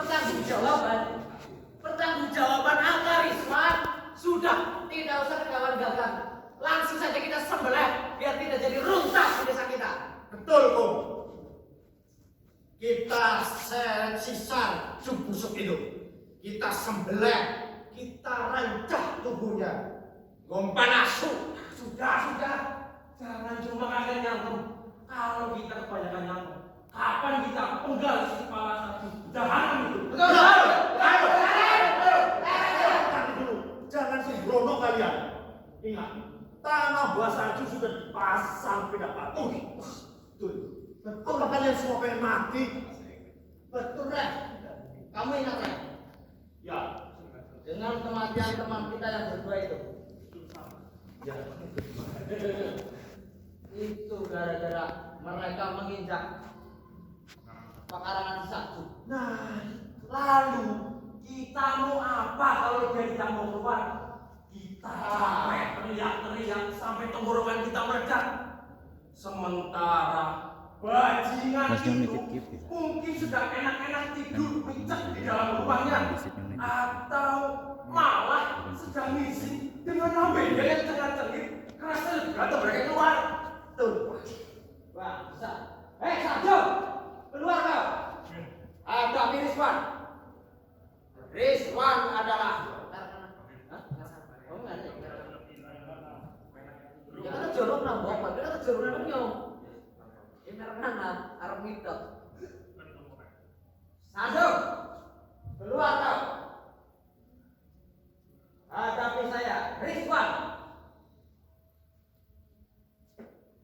pertanggungjawaban. Pertanggungjawaban apa, Rizwan? Sudah, tidak usah kegawan-gawan. Langsung saja kita sembelih biar tidak jadi runtuh di desa kita. Betul, Kum. Kita sisar busuk itu. Kita sembelih, kita rancah tubuhnya. Gompan asu. Sudah. Jangan cuma kalian nyangkut. Kalau kita kebanyakan nyangkut, kapan kita penggal si kepala sapi? Jahanam itu. Betul. Jangan sembrono kalian. Ingat, tanah Basarju sudah dipasang beda patung. Betul. Apa kalian semua pengen mati? Betul, Rek. Kamu ingat, Rek? Ya. Dengan kematian teman kita yang berdua itu. Ya. Itu gara-gara mereka menginjak pekarangan Cisarju. Nah, lalu kita mau apa kalau dia tidak mau keluar? Kita capek teriak-teriak sampai tenggorokan kita meledak. Sementara bajingan itu mungkin sudah enak-enak tidur picek di dalam rumahnya, atau malah sedang ngisi dengan lambe yang cengar-cengir kerasa lebih gatel mereka keluar. Tuh. Wah, bisa. Sarjo! Keluar kau! Hadapi Rizwan. Rizwan adalah kamu nggak ada? Ya kan jorok nambah, padahal jorok nambahnya. Ini mana Arab mitok. Sarjo! Keluar kau! Hadapi saya, Rizwan.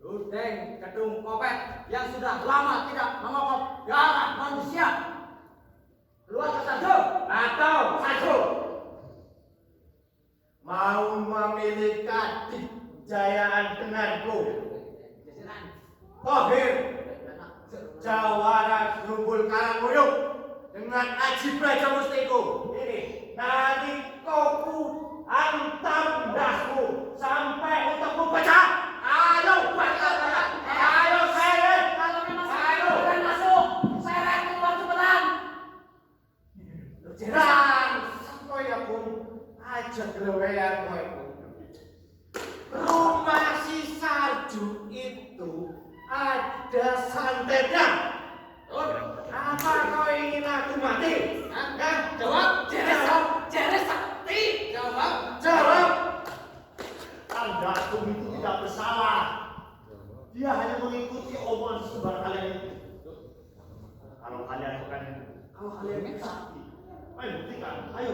Ludeng Kedung Kopet yang sudah lama tidak mengokok darah manusia. Keluar ke Sarjo atau Sarjo Mau memiliki kejayaan denganku. Tohir Jawara Gerumbul Karanguyuk dengan Aji Braja Mustiku. Ini nanti kau hantam dasmu sampai untukmu pecah. Ayo bakar, ayo seret. Kalau memang saya masuk, seret keluar cepetan. Dan sampai ya pun aja gelewean kowe. Rumah si Sarju itu ada santetnya. Apa kau ingin aku mati? Jawab, jeres sakti. Jawab. Anda itu tidak bersalah. Dia hanya mengikuti omongan sesebar kalian itu. Kalau kalian bisa, ayo buktikan. Ayo,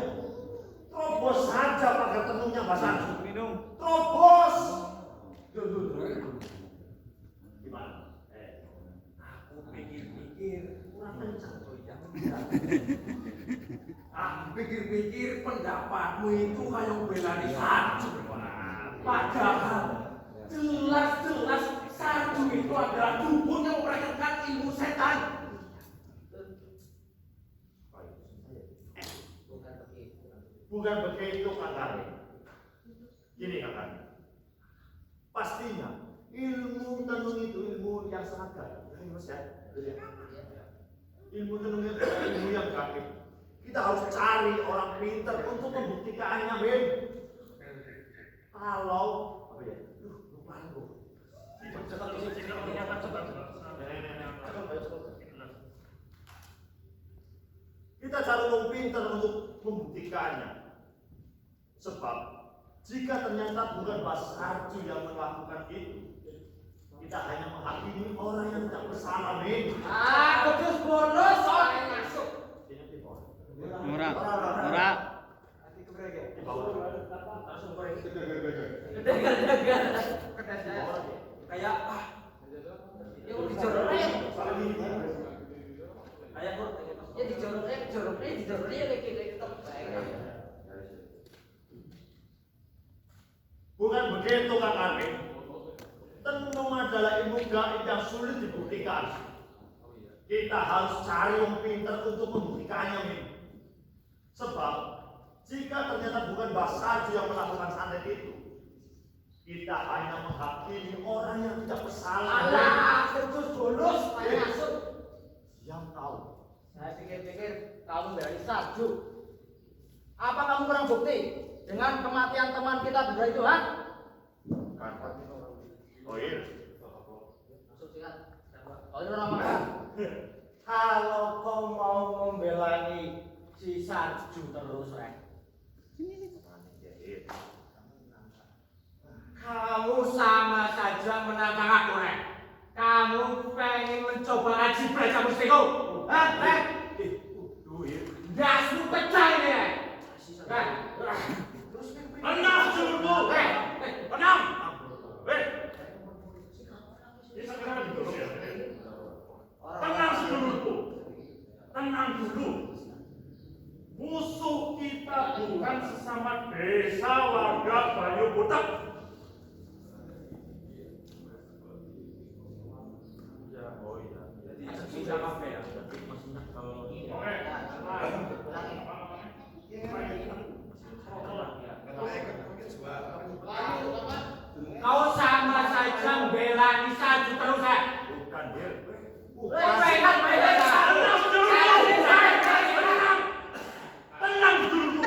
terobos saja pagar tenungnya Mbak Sarju. Minum. Terobos. Gimana? Aku pikir-pikir kurang kencang tuh ya. Aku pikir-pikir pendapatmu itu kayak bela di Sarju. Padahal jelas-jelas Sarju itu adalah dukun yang mempraktikkan ilmu setan. Bukan begitu kakak. Gini kakak. Pastinya ilmu tenung itu ilmu yang sangat gaib. Mas ya. Ilmu tenung itu ilmu yang gaib. Kita harus cari orang pintar untuk membuktikannya, Ben. Kalau apa ya? Lupa aku. Kita cari orang pintar untuk membuktikannya. Sebab jika ternyata bukan Mbak Sarju yang melakukan itu, kita hanya menghakimi orang yang tidak bersalah, Ben. Kudus bonus soalnya masuk. Murah. Hati keberege. Di bawah. Langsung goreng. Degar. Kayak Ya udah dijoroknya. kayak kok Ya dijoroknya kayak tetap baik. Bukan begitu Kang Arif. Tenung adalah ilmu gaib yang sulit dibuktikan. Kita harus cari yang pintar untuk membuktikannya, Min. Sebab jika ternyata bukan Mbak Sarju yang melakukan santet itu, kita hanya menghakimi orang yang tidak bersalah. Alah, terus bonus supaya masuk. Yang tahu. Saya pikir-pikir kamu kamu bela Sarju? Apa kamu kurang bukti dengan kematian teman kita berdua itu, ha? Oh iya. Masuk sikat. Oh ini orang makan. Kalau kau mau membelani si Sarju terus, Rek, kamu sama saja menantang aku, Rek. Kamu pengen mencoba ngaji belajar mustiku, hah, Rek? Dasmu pecah ini, Rek. Rek, Tenang dulu. tenang. Ini sekarang dulu ya. Tenang dulu. Tenang dulu. Musuh kita bukan sesama desa warga Banyu Butek. Sudah apa ya? Oke. Kau sama saja membelani Sarju terus, Rek. Bukan dia. Tenang dulu.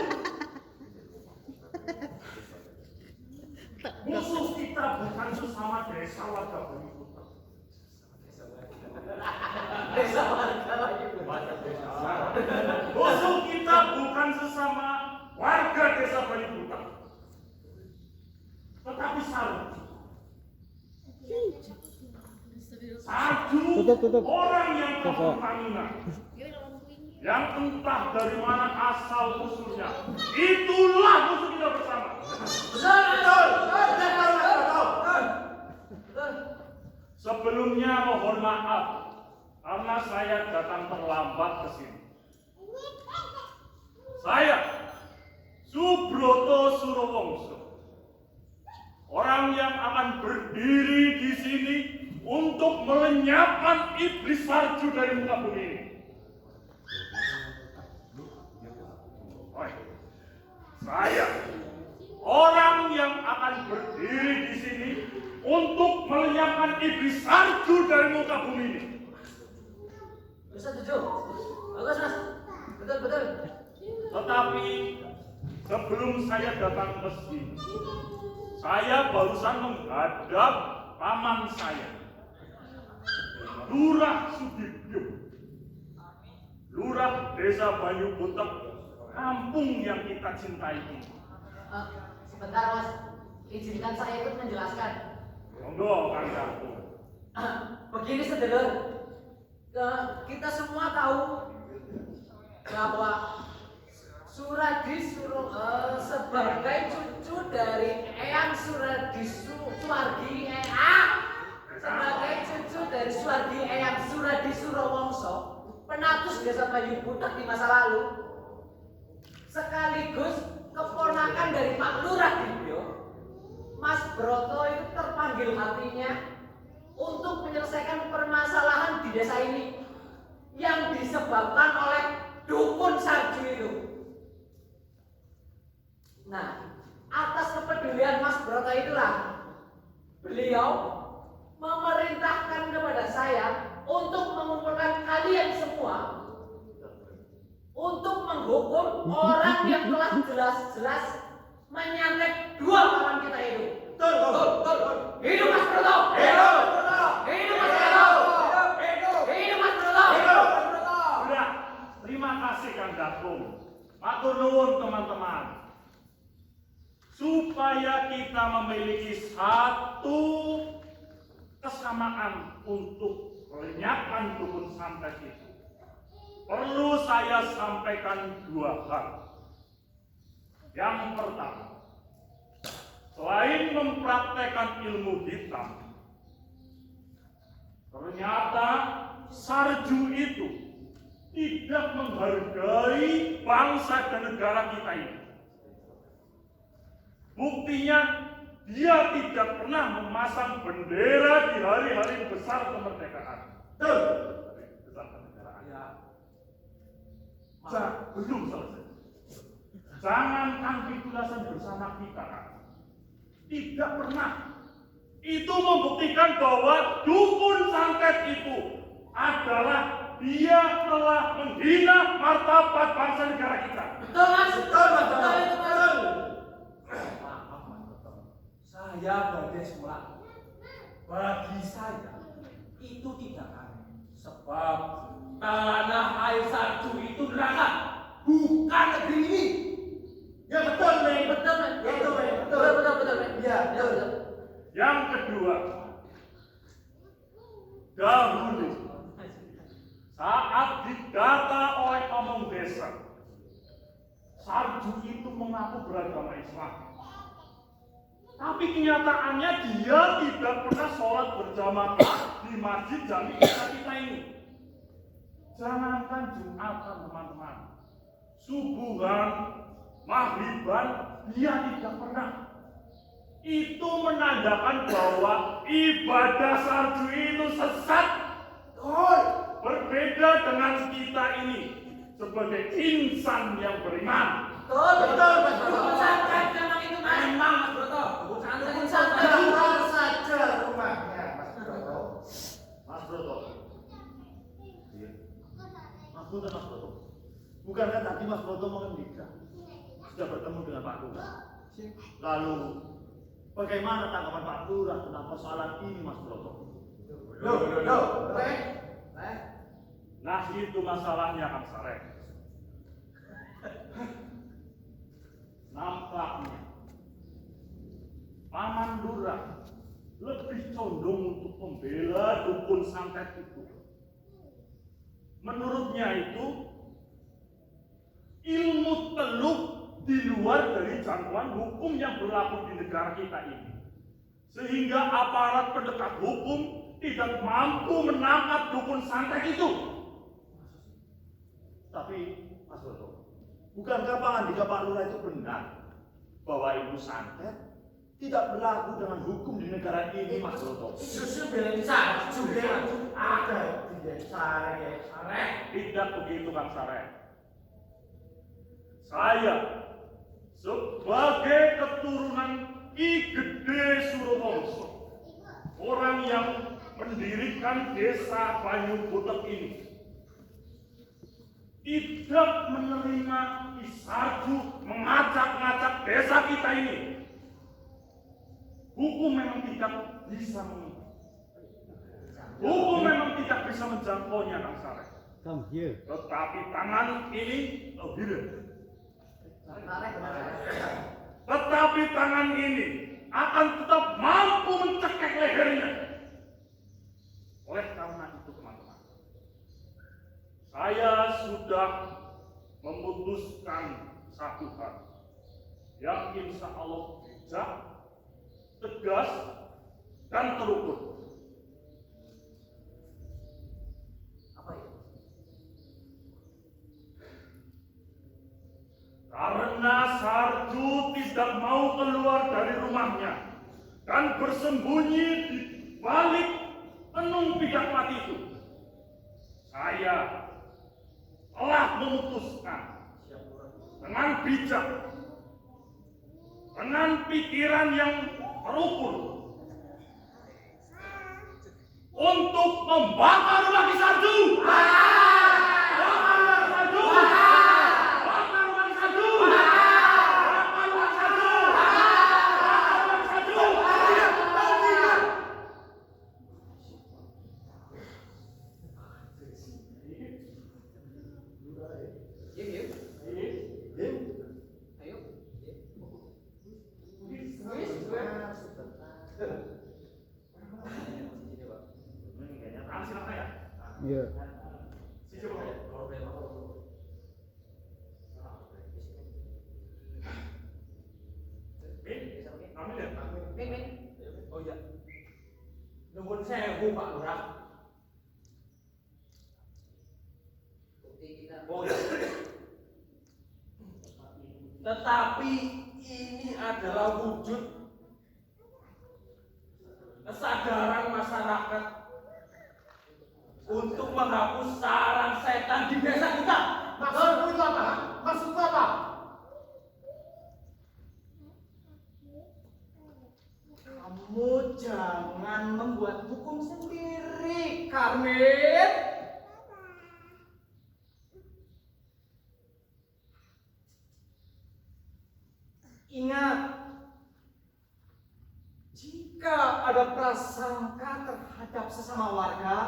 Musuh kita bukan sesama desa warga Banyu Butek. Desa warga lagi. Musuh kita bukan sesama warga desa Banyu Butek. Tetapi Sarju orang yang Pertamina, yang entah dari mana asal usulnya, itulah musuh kita bersama. Betul. Sebelumnya mohon maaf karena saya datang terlambat ke sini. Saya Subroto Surowongso, orang yang akan berdiri di sini untuk melenyapkan iblis Sarju dari muka bumi ini. Saya orang yang akan berdiri di sini untuk melenyapkan iblis Sarju dari muka bumi ini. Bisa tujuh. Bagus mas. Betul. Tetapi sebelum saya datang ke sini, saya barusan menghadap paman saya, Lurah Sudibyo, Lurah Desa Banyu Butek, kampung yang kita cintai ini. Sebentar mas, izinkan saya ikut menjelaskan. Monggo Kang Sarju. Begini sedulur, kita semua tahu bahwa Suradi sebagai cucu dari Eyang Suradi Suwardi sebagai cucu dari Suwardi Eyang Suradi Surowongso, penatus desa Banyu Butek di masa lalu, sekaligus keponakan dari Pak Lurah Dibyo. Mas Broto itu terpanggil hatinya untuk menyelesaikan permasalahan di desa ini yang disebabkan oleh dukun Sarju itu. Nah, atas kepedulian Mas Broto itulah beliau memerintahkan kepada saya untuk mengumpulkan kalian semua untuk menghukum orang yang telah jelas-jelas menyantet dua kawan kita itu. Betul. Hidup Mas Broto. Hidup Mas Broto. Hidup Mas Broto. Sudah, terima kasih Kang Dakung. Matur nuwun teman-teman. Supaya kita memiliki satu kesamaan untuk melenyapkan dukun santet itu, perlu saya sampaikan dua hal. Yang pertama, selain mempraktekkan ilmu hitam, ternyata Sarju itu tidak menghargai bangsa dan negara kita ini. Buktinya, dia tidak pernah memasang bendera di hari-hari besar kemerdekaan. Besar kenegaraan. Belum selesai. Jangankan titulasan bersama kita, tidak pernah. Itu membuktikan bahwa dukun santet itu adalah dia telah menghina martabat bangsa negara kita. Betul mas, Betul, Mas. betul itu mas. Maaf Mas Broto, saya badai sekolah. Bagi saya itu tidak aneh, sebab tanah air salju itu neraka, bukan negeri ini. Ya betul, Mei. Betul mas. Betul, Mei. Betul betul betul Mei. Iya, Betul, betul. Yang kedua, dahulu saat didata oleh Omong Desa, salju itu mengaku beragama Islam. Tapi kenyataannya dia tidak pernah sholat berjamaah di masjid jami kita ini. Jangankan Jumatan teman-teman, subuhan, maghriban, dia tidak pernah. Itu menandakan bahwa ibadah salju itu sesat. Berbeda dengan kita ini sebagai insan yang beriman. Betul Betul, Mas. Dukun santet memang itu mas. Memang Mas Broto, Dukun santet. Jangan saja rumahnya, Mas Broto. Mas Broto. Iya. Mas Broto. Bukankah tadi Mas Broto mengendikan sudah bertemu dengan Pak Lurah? Lalu bagaimana tanggapan Pak Lurah tentang persoalan ini, Mas Broto? Loh. Nah itu masalahnya Kang Sarek. Nampaknya Paman Lurah lebih condong untuk membela dukun santet itu. Menurutnya itu ilmu teluk di luar dari jangkauan hukum yang berlaku di negara kita ini. Sehingga aparat pendekat hukum tidak mampu menangkap dukun santet itu. Tapi, Mas Broto, bukankah pangandika Pak Lurah itu benar bahwa ilmu santet tidak berlaku dengan hukum di negara ini, Mas Broto? Justru belain salju deh. Ada di desa Sarek. Tidak begitu Kang Sarek. Saya sebagai keturunan Ki Gede Surowongso, orang yang mendirikan desa Banyu Butek ini, tidak menerima Ki Sarju mengacak-ngacak desa kita ini. Hukum memang tidak bisa menjangkaunya, Kang Sarek. Come here. Tetapi tangan ini Tetapi tangan ini akan tetap mampu mencekik lehernya. Oleh karena itu teman-teman, saya sudah memutuskan satu hal yang insya Allah bijak, tegas, dan terukur. Apa itu? Karena Sarju tidak mau keluar dari rumahnya dan bersembunyi di balik tenung pijak mati itu, saya telah memutuskan dengan bijak, dengan pikiran yang terukur, untuk membakar rumah Ki Sarju. Ayo. Iya. Oh iya. Nuwun sewu Pak Lurah. Oh iya. Tetapi ini adalah wujud kesadaran masyarakat untuk menghapus sarang setan di desa kita. Maksudmu itu apa? Maksudmu apa? Kamu jangan membuat hukum sendiri, Karmit. Ingat, jika ada prasangka terhadap sesama warga,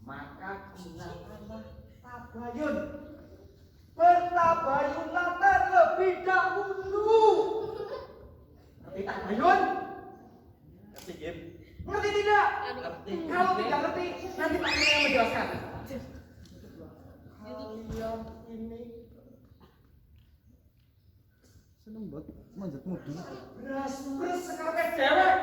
maka gunakanlah tabayun. Bertabayunlah terlebih dahulu. Ngerti tabayun? Ngerti, Kim? Ngerti tidak? Ngerti. Kalau tidak ngerti, nanti Pak Guru yang menjelaskan. Kalian ini Seneng banget manjat mobil. beras sekarang kayak cewek.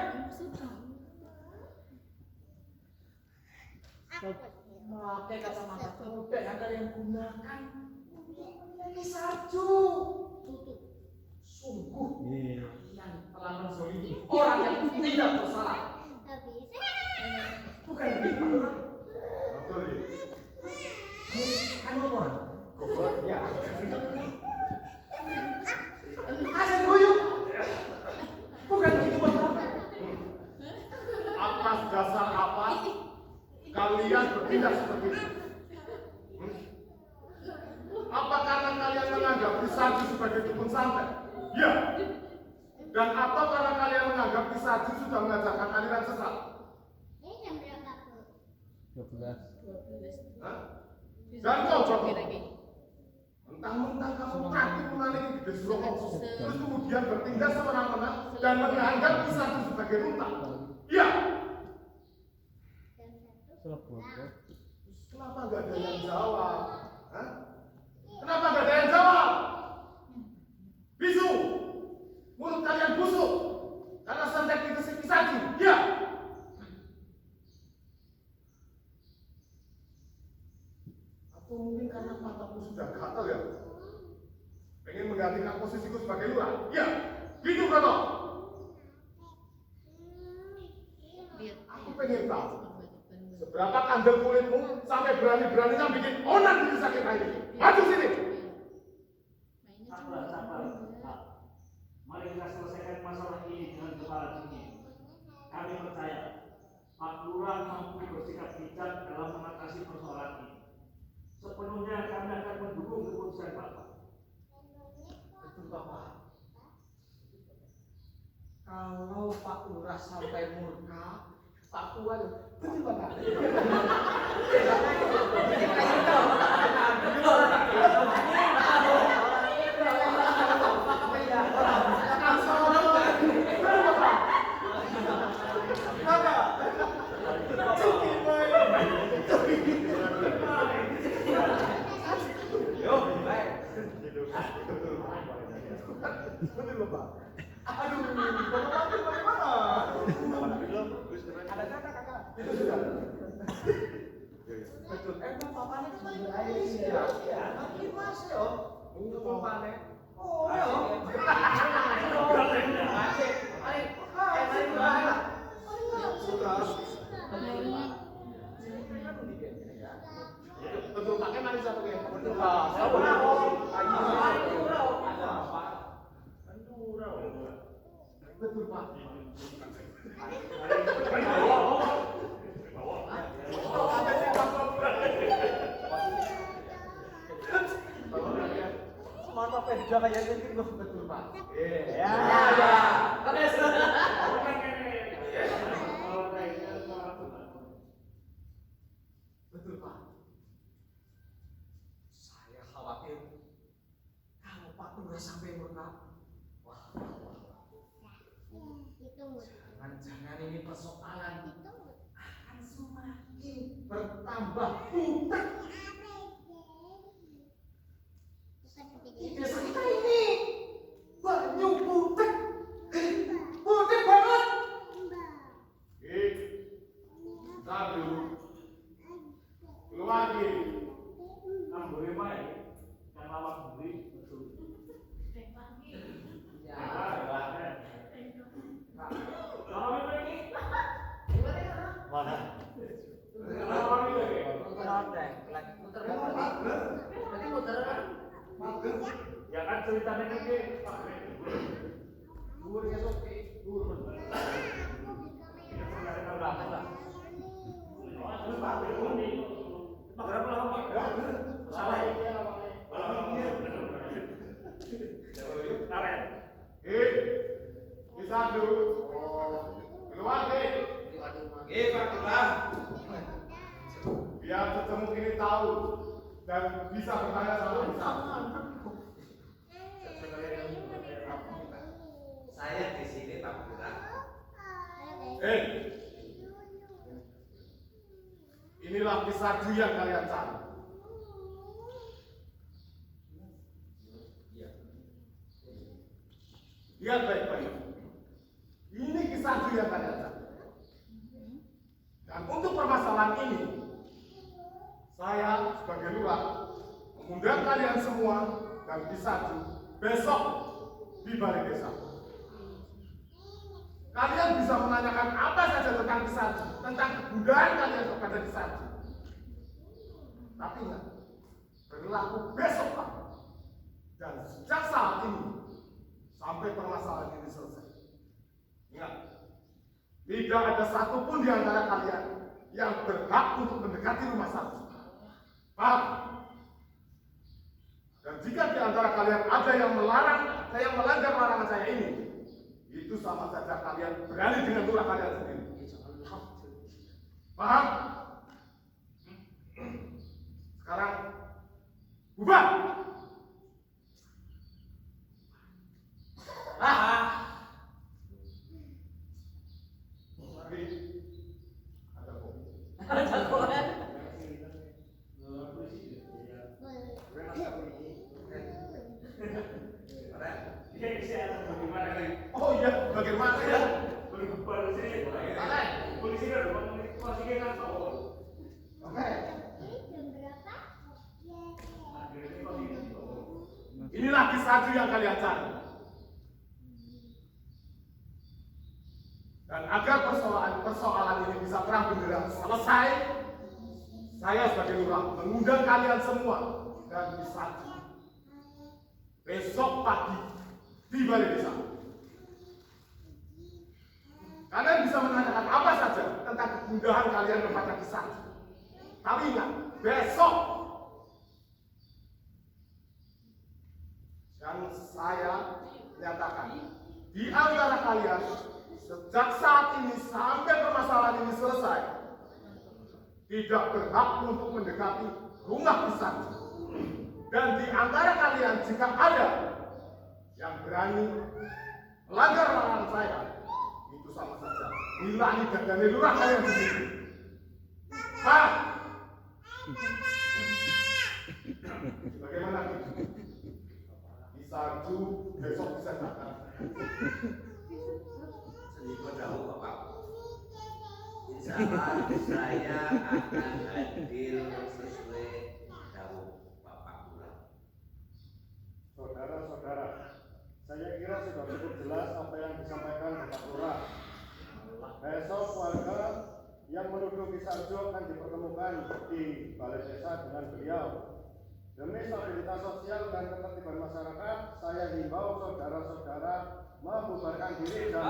Pakai kacamata kuda yang kalian gunakan ini salju. Sungguh Iya. kalian telah menzalimi orang yang tidak bersalah. Bukan begitu. Betul ya? Kan orang. Goblok ya. Asal guyuk. Bukan begitu Bapak. Atas dasar apa kalian bertindak seperti itu? Apa karena kalian menganggap Kisaju sebagai dukun santet? Ya. Dan atau karena kalian menganggap Kisaju sudah mengajarkan aliran sesat? 12. Hah? Dan kau coba. Mentang-mentang kamu takut menalingi gede surokong, terus kemudian bertindak semena-mena dan menganggap Kisaju sebagai ruta. Ya. Salah bodoh. Kenapa nggak ada yang jawab? Hah? Kenapa nggak ada yang jawab? Bisu, mulut kalian busuk karena santet itu Kisaju. Ya. Atau mungkin karena mataku sudah gatal ya? Pengen menggantikan posisiku sebagai lurah? Ya. Gitu Broto. Aku pengen tahu seberapa kandel kulitmu sampai berani-beraninya bikin onan di desa kita ini. Maju sini. Sabar, sabar, Pak. Mari kita selesaikan masalah ini dengan kepala dingin. Kami percaya Pak Lurah mampu bersikap bijak dalam mengatasi persoalan ini. Sepenuhnya kami akan mendukung keputusan Bapak. Betul Bapak. Kalau Pak Lurah sampai murka, Pak Tuan, betul Bapak. Betul Bapak. Aduh, Bapak bagaimana? Ada kakak. Itu sudah. Betul. Bapaknya kan lagi air ya. Nanti mas yo. Untuk bapaknya. Oh yo. Betul pakai manis satu ya. Betul Betul Pak. Mantap ya, kayak gitu betul Pak. Ya. Oke, betul Pak. Saya khawatir kalau Pak Lurah sampai murka. Wah. Jangan-jangan ini persoalan akan semakin bertambah butek. Di desa kita ini banyak butek. Butek banget. Satu. Keluar lagi. Ambore bae, kan lawak buri betul. Mana? Ya kan ceritanya kan ke Pak. Salah. bisa bertanya satu persatu. Saya di sini Pak Lurah. Inilah kisah yang kalian cari. Lihat baik-baik. Ini kisah yang kalian cari. Dan untuk permasalahan ini, saya sebagai lurah mengundang kalian semua dan Kisaju besok di balai desa. Kalian bisa menanyakan apa saja tentang Kisaju, tentang kebudayaan kalian kepada Kisaju. Tapi ingat, berlaku besok Pak. Dan sejak saat ini sampai permasalahan ini selesai. Ingat, tidak ada satupun di antara kalian yang berhak untuk mendekati rumah sakit. Paham? Dan jika di antara kalian ada yang melanggar larangan saya ini, itu sama saja kalian berani dengan lurah kalian sendiri. Paham? Sekarang bubar. Ada kopi. Oh iya, bagaimana ya? Oke. Inilah Kisaju yang kalian cari. Dan agar persoalan ini bisa terang benderang selesai, saya sebagai lurah mengundang kalian semua dan Kisaju besok pagi di balai desa. Kalian bisa menanyakan apa saja tentang kegundahan kalian kepada Kisaju. Tapi ingat, besok dan saya nyatakan di antara kalian sejak saat ini sampai permasalahan ini selesai tidak berhak untuk mendekati rumah Kisaju. Dan di antara kalian jika ada yang berani melanggar larangan saya, itu sama saja hilangi dadane lurah kalian sendiri. Pak, bagaimana? Kisaju besok bisa datang. Sedikit tahu Bapak. Insya Allah saya akan hadir sesuai tahu Bapak Lurah. Saudara-saudara, saya kira sudah cukup jelas apa yang disampaikan Bapak Lurah. Besok warga yang menuduh Kisaju akan dipertemukan di balai desa dengan beliau. Demi stabilitas sosial dan ketertiban masyarakat, saya himbau saudara-saudara membubarkan diri dan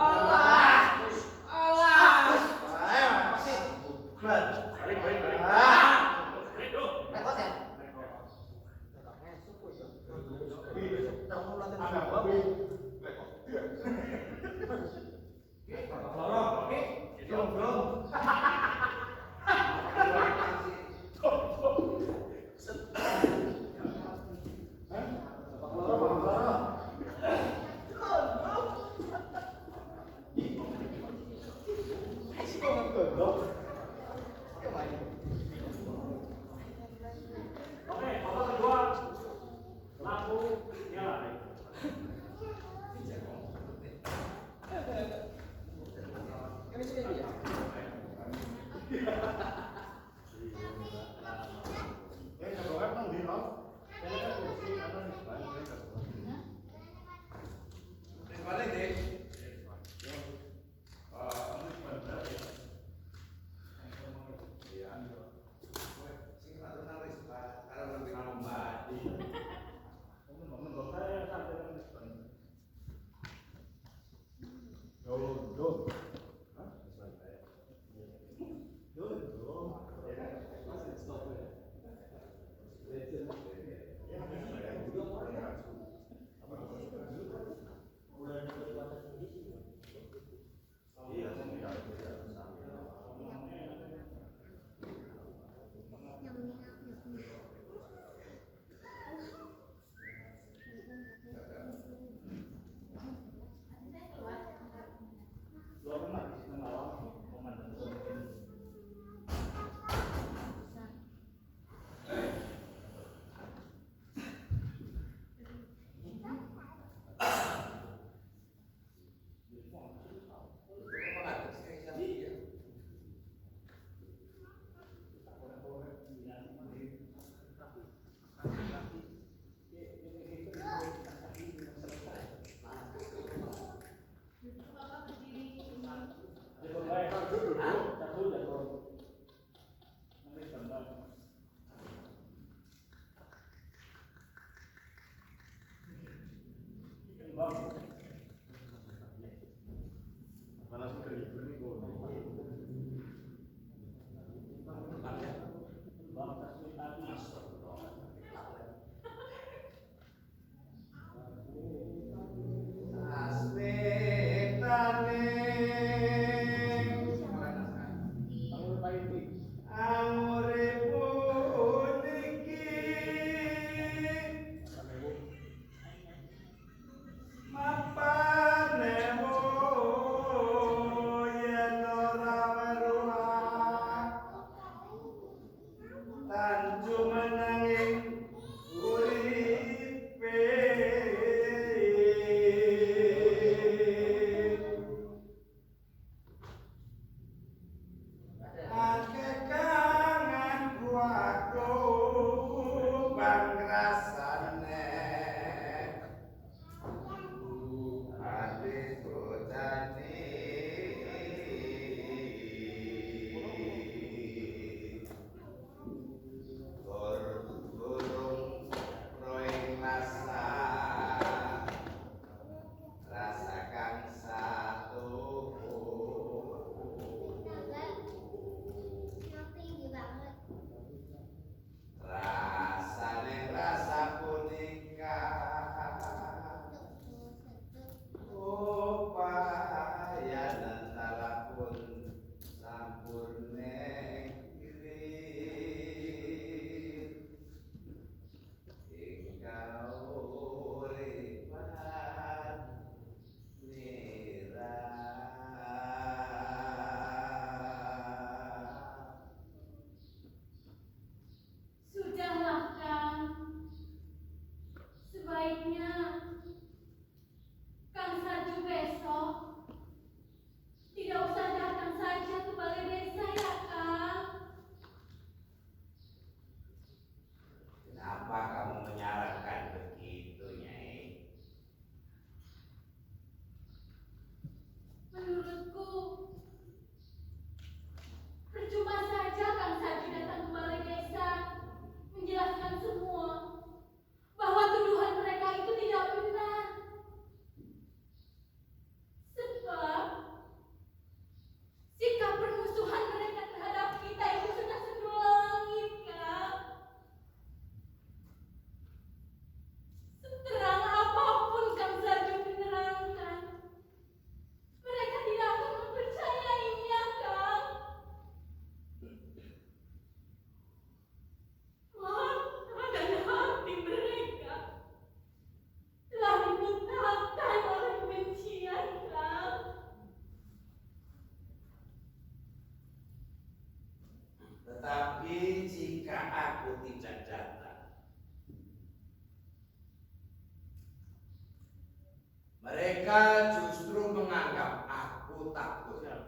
Mereka justru menganggap aku takut. Ya?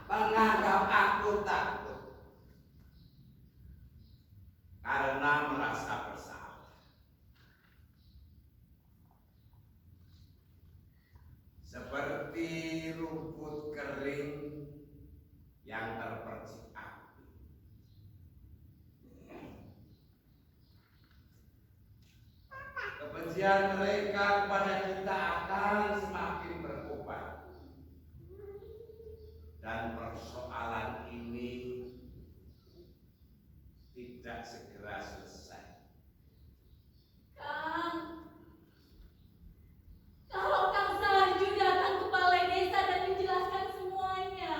Menganggap aku takut karena merasa bersalah. Seperti rumput kering yang terpercik api. Kebencian mereka kepada kita akan semakin berkobar. Dan persoalan ini tidak segera selesai. Kang, kalau Kang Sarju datang ke balai desa dan menjelaskan semuanya,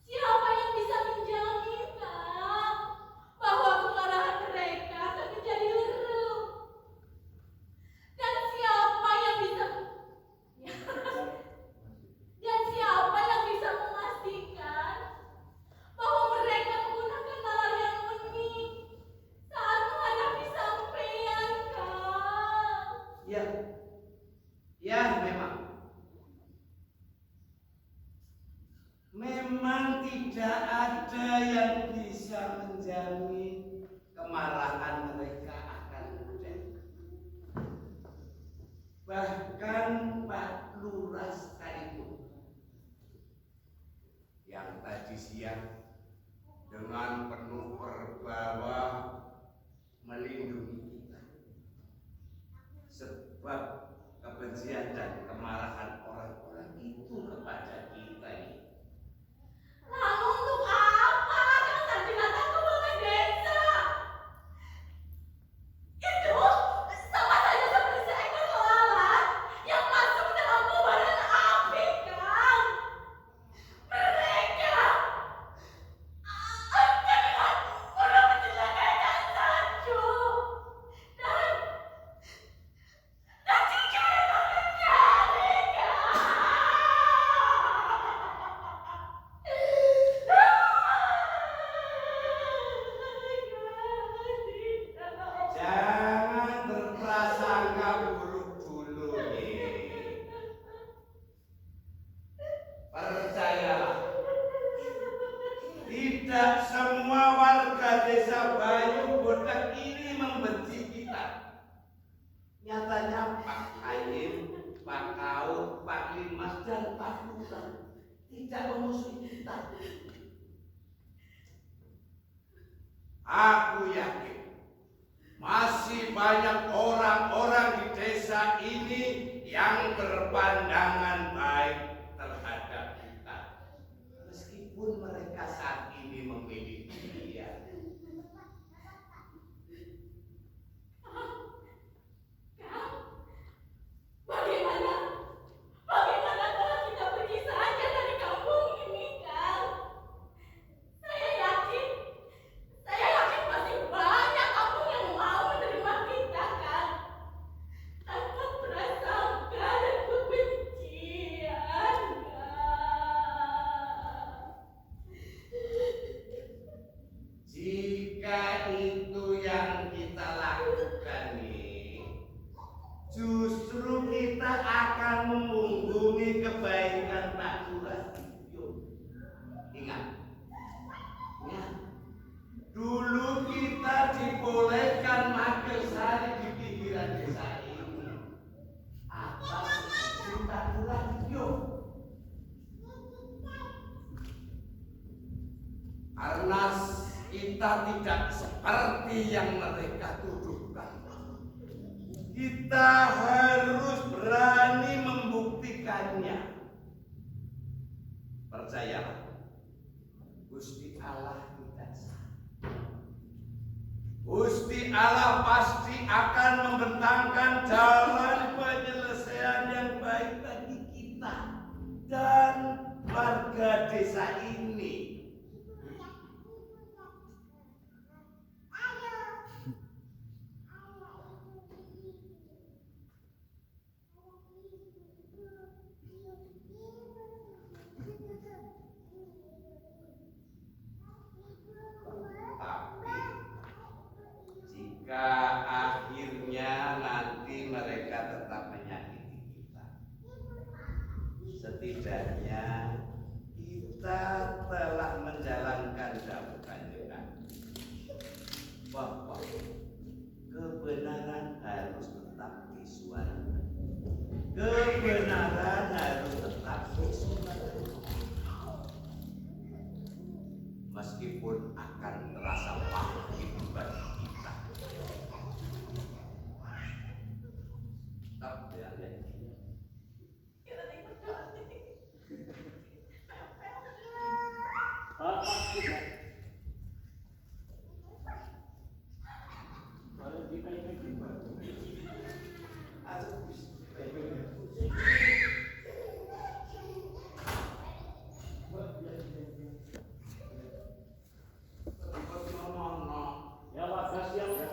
siapa yang bisa menjamin, Kang, bahwa kemarahan mereka akan menjadi redup? Dan siapa yang bisa memastikan bahwa mereka menggunakan nalar yang unik saat menghadapi sampean, Kang? Ya, ya memang tidak ada yang bisa menjamin kemarahan mereka akan reda. Bahkan Pak Lurah sekalipun yang tadi siang dengan penuh perbawa melindungi kita, sebab kebencian dan kemarahan orang-orang itu kepada kita ini. Lalu untuk apa Kang Sarju datang ke balai desa? Itu sama saja seperti seekor lalat yang masuk dalam kobaran api, Kang. Mereka akan mudah mencelakai Kang Sarju. Dan jika itu terjadi, Jangan berprasangka buruk dulu nih. Percayalah, tidak semua warga desa Bayu Bodak ini membenci kita. Nyatanya Pak Kayim, Pak Kaut, Pak Limas, dan Pak Lurah tidak memusuhi kita. Aku yakin masih banyak orang-orang di desa ini yang berpandangan baik terhadap kita, meskipun mereka saat ini memilih dia. Kang, bagaimana kalau kita pergi saja dari kampung ini, Kang? Saya yakin masih banyak kampung yang mau menerima kita, Kang. Tanpa prasangka dan kebencian, Kang. Jika itu yang kita lakukan nih, justru kita akan memunggungi kebaikan Pak Lurah. Ingat, dulu kita dibolehkan makan sari di pinggiran desa ini atas izin Pak Lurah. Karena kita tidak seperti yang mereka tuduhkan. Kita harus berani membuktikannya. Percayalah, Gusti Allah tidak salah. Gusti Allah pasti akan membentangkan jalan penyelesaian yang baik bagi kita dan warga desa ini. meskipun akan terasa pahit bagi kita. Tapi ya, Ya warga siap ya.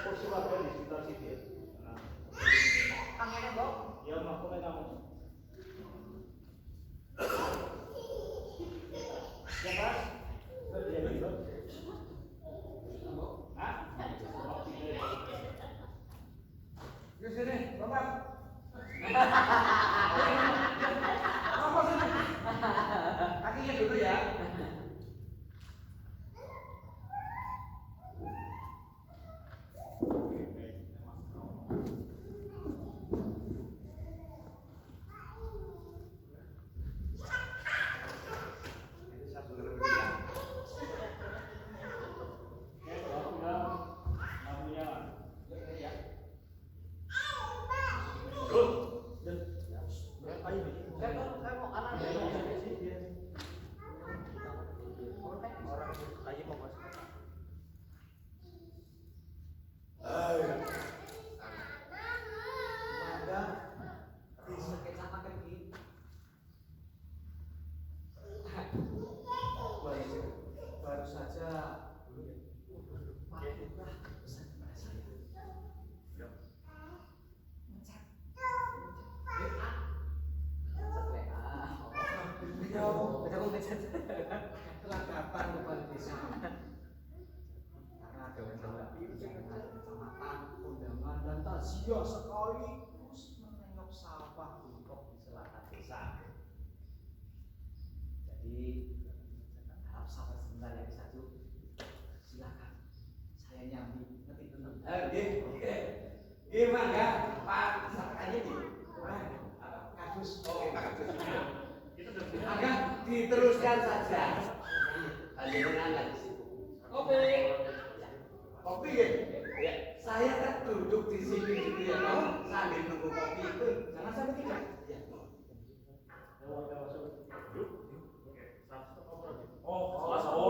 Kursi warga di sekitar situ ya. Tangannya, Bok. Ya, aku megang. Ya, Mas. Ya, gitu. Hah? Ke sini, Bapak. Bapak sini. Kakinya dulu ya. Saya mau kanan. Orang lagi mau masuk. Mada disakit sama kaki. Baru saja Pak pesan kepada saya. Kelakapan kepala desa karena ada undangan kecamatan, undangan dan takziah sekaligus menengok sawah bungkok di selatan desa. Jadi harap sabar sebentar ya Satu. Silakan saya nyambi ngerti benar. Gimana Pak? Aja di kagus. Oke Pak kagus. Maka diteruskan saja. Panjenengan lagi sibuk. Kopi ya? Ya. Saya kan duduk di sini gitu ya, toh sambil nunggu kopi itu. Jangan sampai tidak. Ya.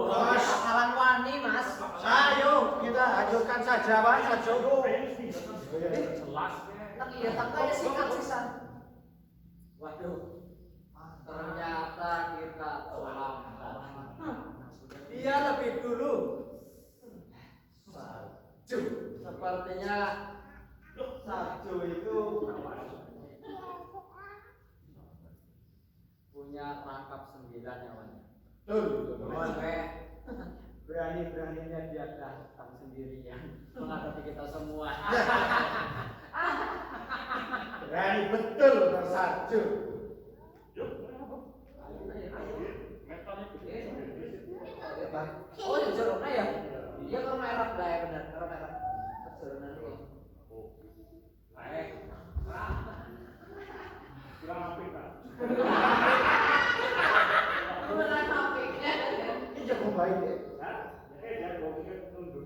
Mas, Alan Wani, Mas. Ayo kita hancurkan saja Pak, saja. Tak iya, tak kayak sikat sisan. Waduh. Ternyata kita terlambat. Iya lebih dulu. Salju. Sepertinya salju itu punya rangkap 9 nyawanya. Sampai berani-beraninya dia datang sendirian menghadapi kita semua. Berani betul Mas Salju. Oh, ya joroknya ya? Iya, kalau merah lah ya benar, kalau merah. Joroknya dulu. Baik. Kurang apa Pak? Beneran sampai. Ini jago baik ya. Hah? Jangan ngomongin tunduk.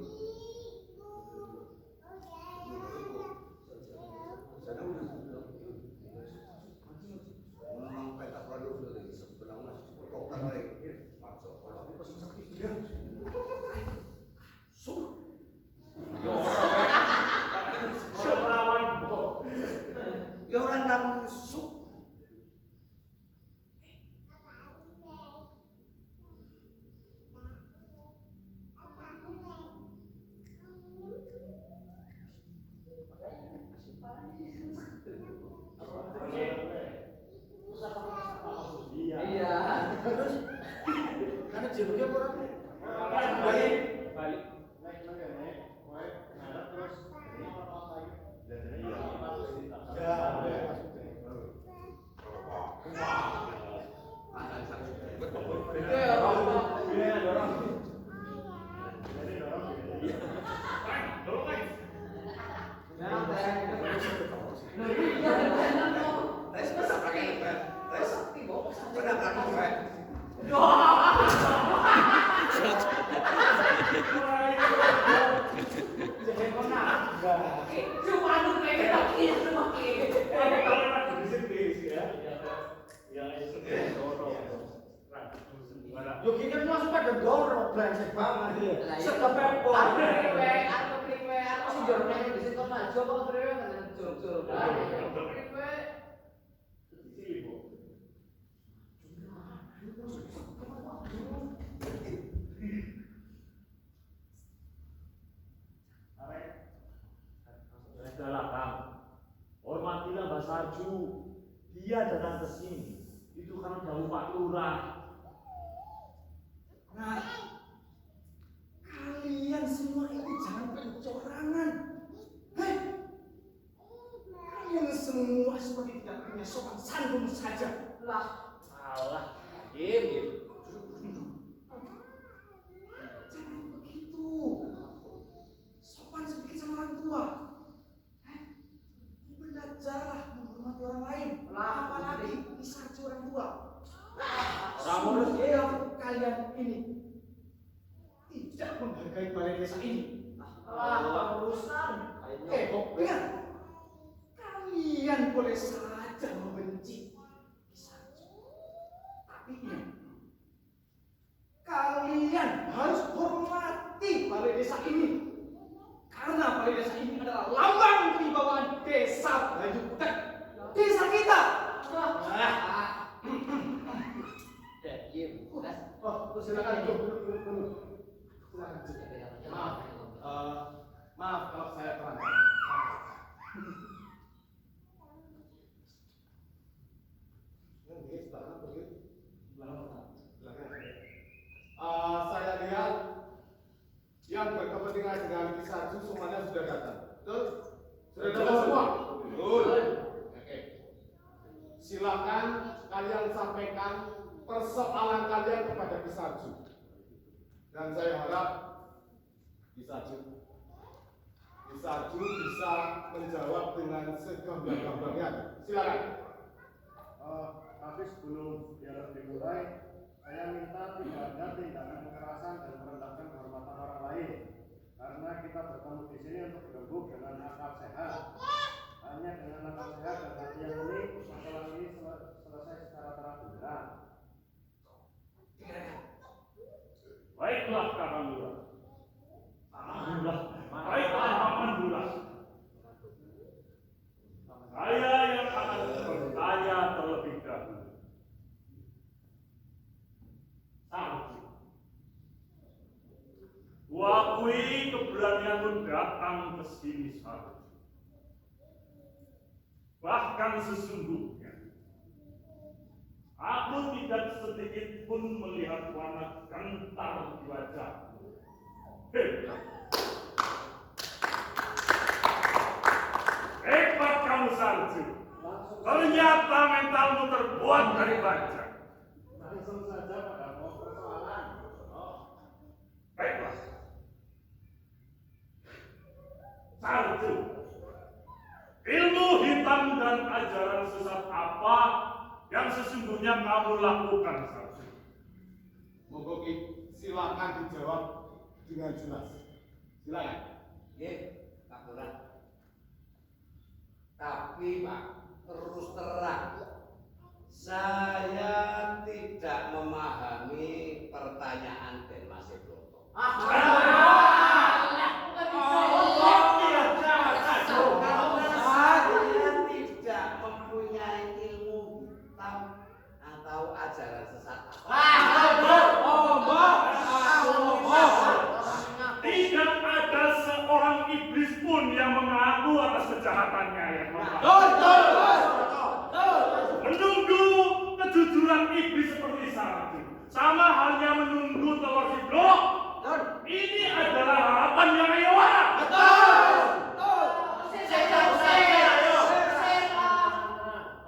Ya orang namun su. brengsek banget ya. Lah, iya. Sekepepor. Aku priwe, aku sing jero nang di situ maju kok priwe kan jor-jor bae. Priwe. Sudahlah Kang, hormatilah Mbak Sarju. Dia datang ke sini itu karena jauh Pak Lurah. Nah, kalian semua ini jangan pencorangan. Hei, kalian semua seperti tidak punya sopan santun saja. Lah, Salah. Im. Jangan begitu. Sopan sedikit sama orang tua. Belajarlah menghormati orang lain. Lah, Apalagi disarju orang tua. Orang urus dia. Kalian ini tidak menghargai balai desa ini. Lah, urusan. Ingat, kalian boleh saja membenci disarju. Tapi ingat, kalian harus hormati balai desa ini. Karena balai desa ini adalah lambang kewibawaan desa Bayu Kutek. Desa kita. Im. Oh, silakan duduk. Silakan duduk. Maaf kalau saya terlambat. Saya lihat yang berkepentingan dengan Kisarju semuanya sudah datang. Betul? Sudah datang semua? Betul. Oke. Silakan kalian sampaikan persoalan kalian kepada Kisarju. Dan saya harap Kisarju bisa menjawab dengan segamblang-gamblangnya. Silakan. Tapi sebelum dialog dimulai, saya minta tidak ada tindakan kekerasan dan merendahkan kehormatan orang lain. Karena kita bertemu di sini untuk berembuk dengan akal sehat. Hanya dengan akal sehat dan hati yang unik, masalah ini selesai secara terang-terangan. Baiklah Kakang Lurah. Baiklah Paman Lurah. Saya yang akan bertanya terlebih dahulu. Sarju, kuakui keberanianmu datang ke sini Sarju. Bahkan sesungguhnya, aku tidak sedikit pun melihat warna gentar di wajahmu. Hebat kamu Sarju. Ternyata mentalmu terbuat dari baja. Langsung saja pada persoalan. Baiklah. Sarju, ilmu hitam dan ajaran sesat apa yang sesungguhnya kamu lakukan, Sarju? Monggo Ki, silakan dijawab dengan jelas. Silakan. Nggih, Pak Lurah. Tapi Pak, terus terang, saya tidak memahami pertanyaan Den Mas Broto. Saya tidak mempunyai ilmu hitam atau ajaran sesat. Tidak ada seorang iblis pun yang mengaku atas kejahatannya yang menunggu kejujuran iblis seperti Sarju. Sama halnya menunggu telur siblok. Ini adalah harapan yang ayawara.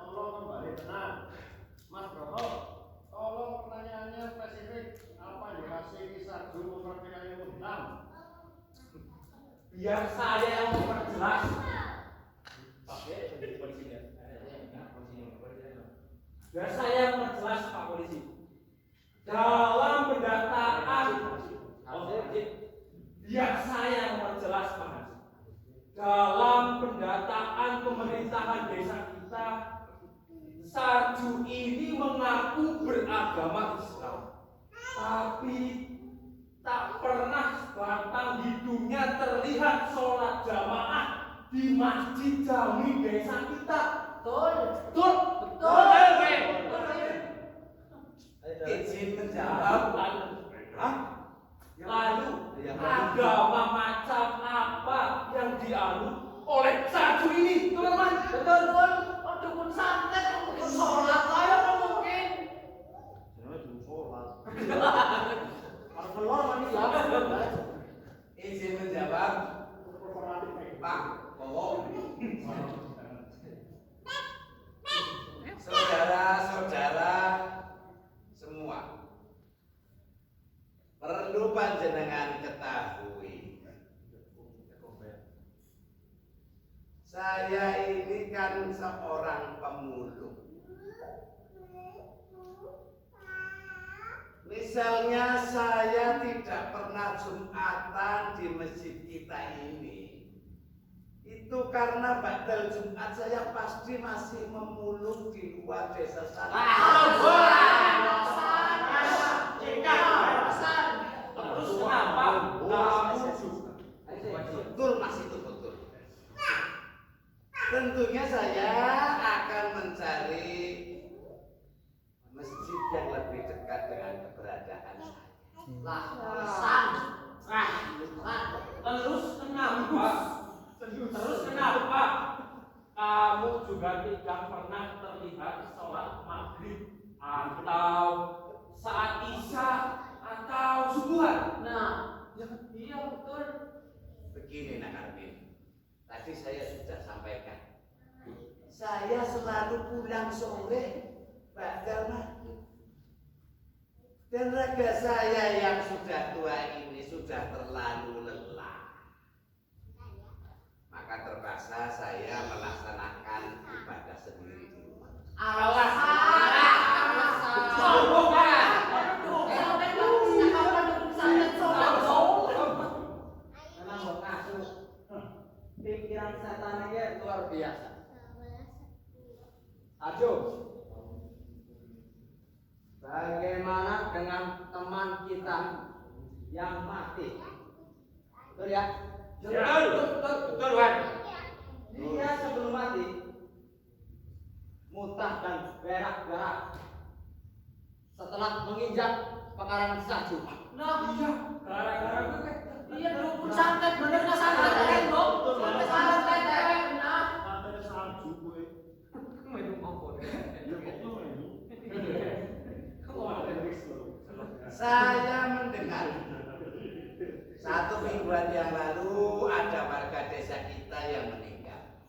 Tolong kembali tenang. Mas Broto, tolong pertanyaannya spesifik. Apa yang dikasih Kisarju memperkirakan ilmu hitam? Biar saya yang memperjelas. Biar saya yang memperjelas Pak Polisi. Dalam pendataan, biar saya yang memperjelas Pak Haji. Dalam pendataan pemerintahan desa kita, Sarju ini mengaku beragama Islam, tapi tak pernah sebatang hidungnya terlihat sholat jamaah di masjid jami desa kita. Betul. Betul? Betul. Izin menjawab. Hah? Lalu agama macam apa yang dianut oleh satu ini, teman-teman? Betul. Oh, dukun santet mungkin sholat ayo mungkin. Kalau keluar mandi lah. Izin menjawab, Pak Bowo. Saudara-saudara semua, perlu panjenengan ketahui, saya ini kan seorang pemulung. Misalnya saya tidak pernah Jumatan di masjid kita ini, itu karena badal Jumat saya pasti masih memulung di luar desa sana. Terus kenapa kamu Betul Mas, itu betul. Tentunya saya akan mencari masjid yang lebih dekat dengan keberadaan saya. Terus kenapa kamu juga tidak pernah terlihat sholat maghrib atau saat isya atau subuhan? Nah, iya betul. Begini Nak Armin, tadi saya sudah sampaikan, saya selalu pulang sore ba'dal maghrib. Dan raga saya yang sudah tua ini sudah terlalu lelah. Maka terpaksa saya melaksanakan ibadah sendiri di rumah. Pikiran setan ini luar biasa. Ajo, bagaimana dengan teman kita yang mati? Betul ya? Betul, Wan. Dia sebelum mati muntah dan berak-berak setelah menginjak pekarangan salju. Nah, Iya, gara-gara iya dukun santet bener nggak santet kan, Bok? Santet nah. Santai salju gue. Saya mendengar 1 mingguan yang lalu ada warga desa kita yang meninggal.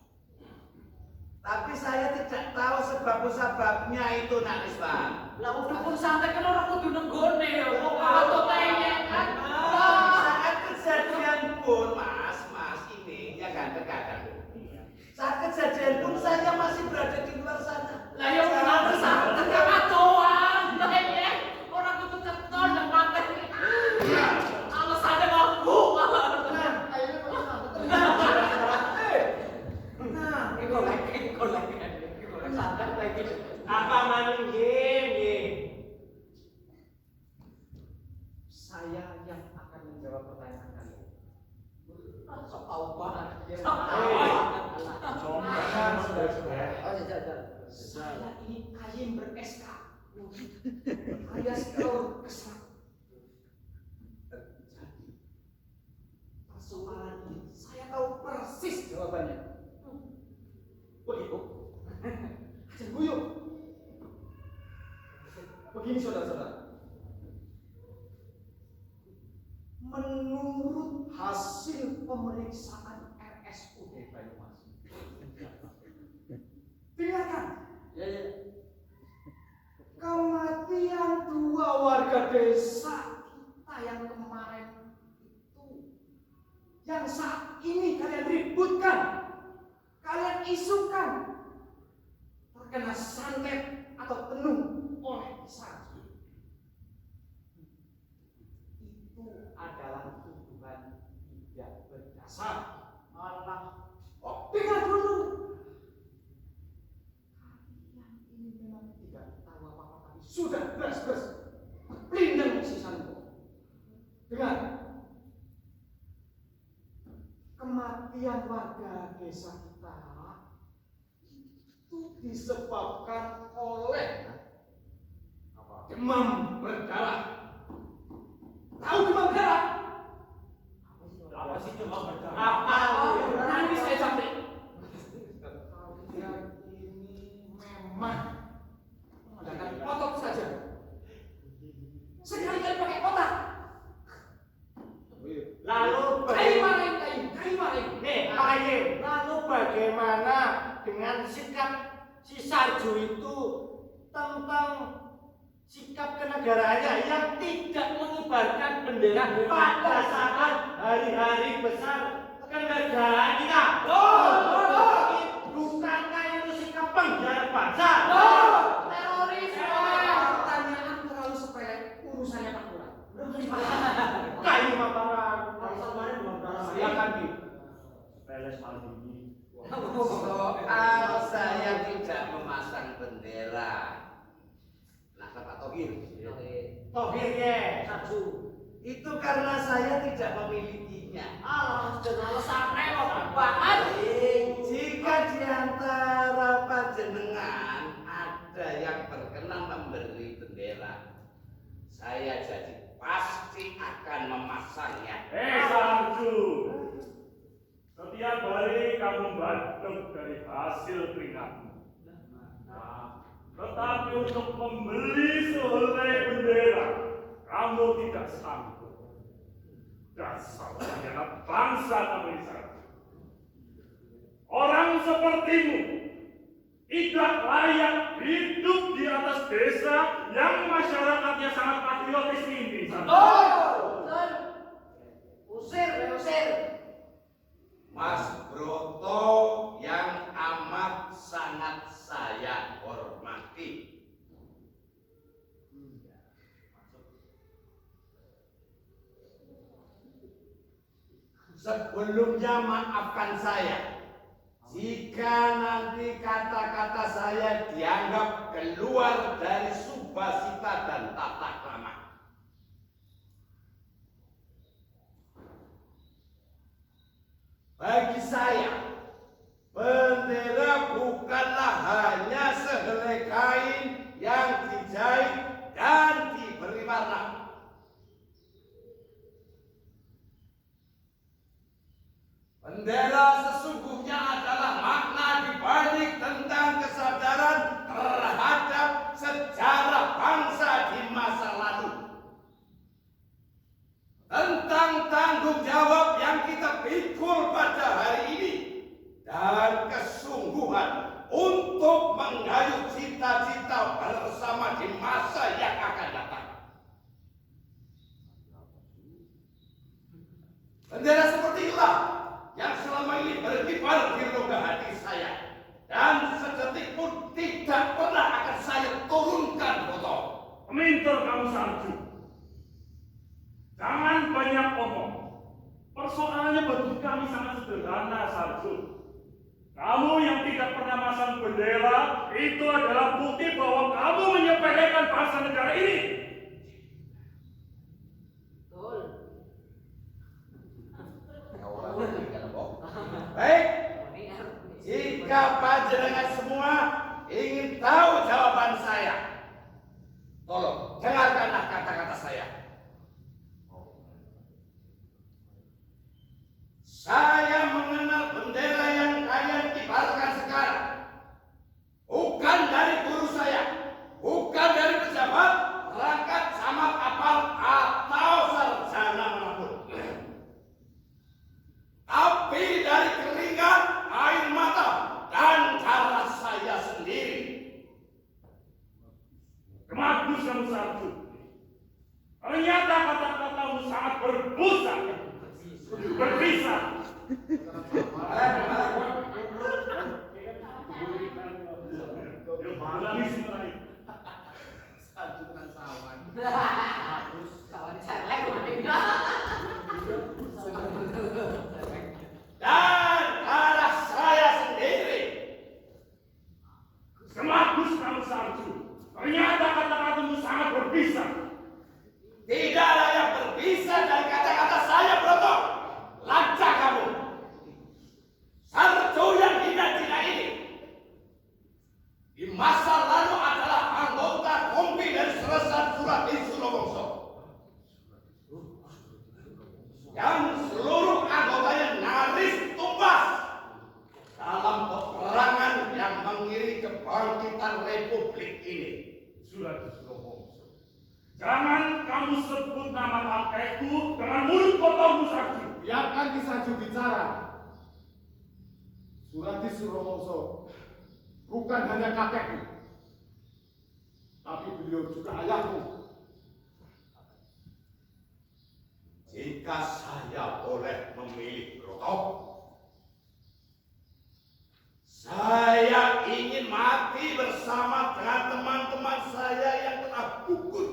Tapi saya tidak tahu sebab-sebabnya itu Nak Risma. Lah dukun santet kan orang kudu nenggone ya, kok atau tanya kan? Saat kejadian pun Mas ini ya kadang-kadang. Saat kejadian pun saya masih berada di luar sana. Lah ya kenapa santet kan doang? Tanya orang kudu ceton dan mati. Alasannya ngaku. Nah, ini lagi. Santet lagi. apa maning nggih. Saya yang akan menjawab pertanyaan kalian. Sok tahu banget. Saya ini kayim ber-SK. Alias Dor Kesat. Persoalan ini saya tahu persis jawabannya. Begitu. Ajar guyuk. Begini saudara-saudara. Menurut hasil pemeriksaan RSUD Banyumas. Dengarkan. Ya. Kematian 2 warga desa kita yang kemarin itu, yang saat ini kalian ributkan, kalian isukan, terkena santet atau tenung oleh salju. Itu adalah tuduhan tidak berdasar. Allah. Oh, dengar dulu. Kalian ini memang tidak tahu apa-apa, tapi sudah beres-beres. Pelindung sisanmu. Dengar. desa kita itu disebabkan oleh demam berdarah. Tahu demam berdarah? Apa sih demam berdarah? Apa? Nanti saya sampai. Kalian ini memang menggunakan otot saja. Sekali-kali pakai otak. Lalu Kayu maling, kayu maling. Nih, Pak Haji, lalu bagaimana dengan sikap si Sarju itu tentang sikap kenegaraannya yang tidak mengibarkan bendera pada saat hari-hari besar kenegaraan kita? Bukankah itu sikap pengkhianat bangsa? Terorisme. Pertanyaan terlalu sepele, urusannya Pak Lurah. Kayu maparan, silakan di Peles Maldini. soal saya tidak memasang bendera. Nah, Pak Tohir. Tohir ya, Sarju. Itu karena saya tidak memilikinya. Dengan sampai banget. Jika di antara panjenengan ada yang berkenan memberi bendera, saya jadi pasti akan memasangnya. Sarju, setiap hari kamu batuk dari hasil keringatmu. Tetapi untuk membeli sehelai bendera, kamu tidak sanggup. Dasar pengkhianat bangsa kamu ini, Sarju. Orang sepertimu tidak layak hidup di atas desa yang masyarakatnya sangat patriotis ini, Sarju. Usir. Mas Broto yang amat sangat saya hormati. Sebelumnya maafkan saya jika nanti kata-kata saya dianggap keluar dari subasita dan tata krama. Bagi saya, bendera bukanlah hanya sehelai kain yang dijahit dan diberi warna. Bendera sesungguhnya adalah makna dibalik tentang kesadaran terhadap sejarah bangsa di masa lalu. Tentang tanggung jawab yang kita pikul pada hari ini dan kesungguhan untuk menggayu cita-cita bersama di masa yang akan datang. Bendera seperti itulah yang selama ini berkibar di rongga hati saya dan sedetik pun tidak pernah akan saya turunkan foto. Peminter kamu, Sarju. Jangan banyak omong. Persoalannya bagi kami sangat sederhana, Sarju. Kamu yang tidak pernah masang bendera, itu adalah bukti bahwa kamu menyepelekan bangsa negara ini. Baik, jika panjenengan semua ingin tahu jawaban saya, tolong dengarkanlah kata-kata saya. Saya mengenal bendera yang kalian kibarkan sekarang. Bukan dari guru saya, bukan dari pejabat, perangkat camat kapal atau sarjana manapun. Tapi dari keringat, air mata, dan darah saya sendiri. Bagus kamu, Sarju. Ternyata kata-katamu sangat berbisa. Berbisa. Dan darah saya sendiri. Semagus kamu, Sarju. Ternyata kata-katamu sangat berbisa. Tidak ada yang berbisa dari kata-kata saya, Broto. Lacak kamu. Sarju Surabongso. Jangan kamu sebut nama kakekku dengan mulut kotormu saja. Biarkan Ki Saju bicara. Surati Surabongso bukan hanya kakekku, tapi beliau juga ayahku. Jika saya boleh memilih, Broto, saya ingin mati bersama dengan teman-teman saya yang telah gugur.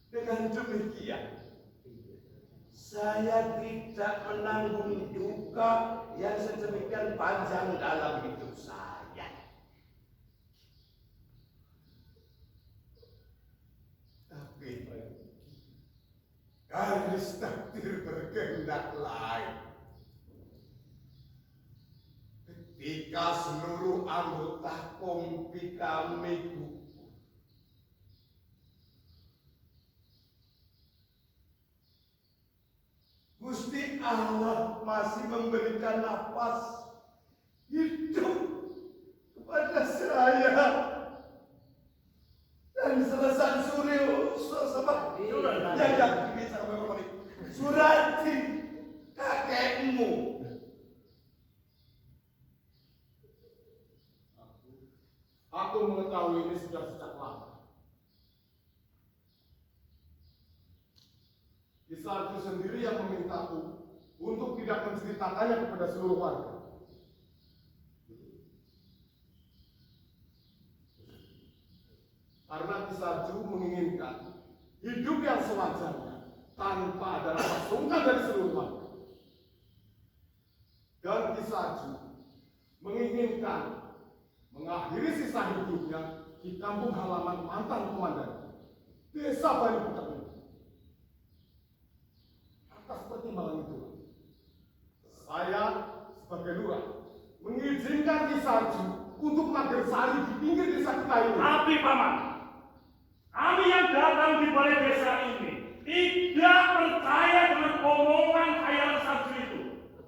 Dengan demikian, saya tidak menanggung duka yang sedemikian panjang dalam hidup saya. Tapi garis takdir berkehendak lain. Ketika seluruh anggota kompi kami gugur, Gusti Allah masih memberikan nafas hidup kepada saya. Dan selesai Surati kakekmu. Aku mengetahui ini sudah sejak lama. Ki Saju sendiri yang memintaku untuk tidak menceritakannya kepada seluruh warga. Karena Ki Saju menginginkan hidup yang sewajarnya tanpa ada rasa sungkan dari seluruh warga. Dan Ki Saju menginginkan mengakhiri sisa hidupnya di kampung halaman mantan komandan Desa Bali Putak ini. Atas pertimbangan itu, saya sebagai lurah mengizinkan Ki Saju untuk mager sari di pinggir desa kita ini. Tapi Paman, kami yang datang di balai desa ini tidak percaya dengan omongan khayalan Saju itu.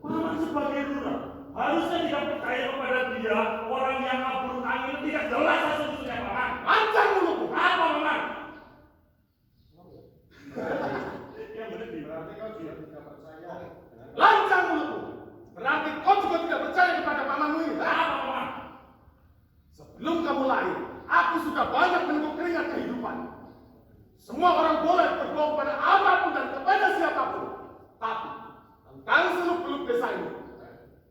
Paman sebagai lurah harusnya tidak percaya kepada dia, orang yang kabur angin tidak jelas asal-usulnya, Paman. Lancang mulutmu! Apa, Paman? Yang benar berarti kau juga tidak percaya. Lancang mulutmu! Berarti kau juga tidak percaya kepada pamanmu ini. Apa, Paman? Sebelum kamu lahir, aku sudah banyak menengok keringat kehidupan. Semua orang boleh berbohong pada apapun dan kepada siapapun. Tapi tentang seluk-beluk desa ini,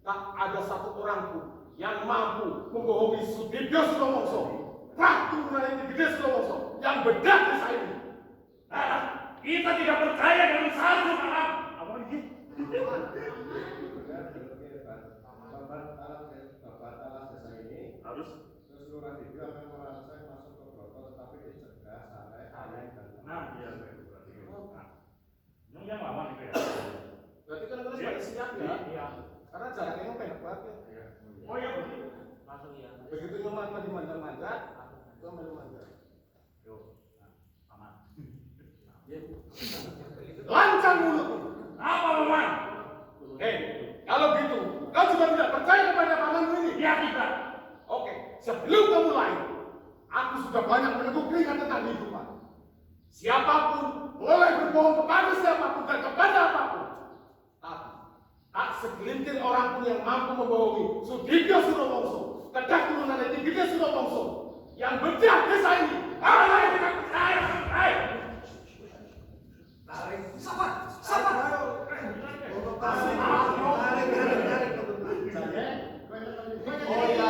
tak ada satu orang pun yang mampu membohongi Sudibyo Suromongso, turunan ini gede Suromongso, yang bedak desa ini. Nah, kita tidak percaya dengan Saju, Paman. Apa ini? Babat alas desa ini Harus. keseluruhan itu akan merangsek masuk ke Broto, tetapi dicegah sampai ayah dan Nah, iya, berarti. Nah, yang lama itu ya. Berarti kan kita sudah siap ya? Iya. Karena jaraknya pendek banget ya. Oh iya, begitu. Langsung ya. Begitu nyoman tadi manjat-manjat, itu manjat-manjat. Yo, nah, Paman. Lancang mulutmu! Apa, Paman? Kalau gitu, kau juga tidak percaya kepada pamanmu ini? Ya, tidak. Oke, sebelum kamu lahir, aku sudah banyak meneguk keringat tentang kehidupan. Siapapun boleh berbohong kepada siapapun dan kepada apapun. Tapi, tak segelintir orang pun yang mampu membohongi Sudibyo Suromongso, kedah turunan dari gede Suromongso, yang bedah desa ini. Apa yang tidak percaya? Tarik. Sabar, sabar. Tarik. Oh iya.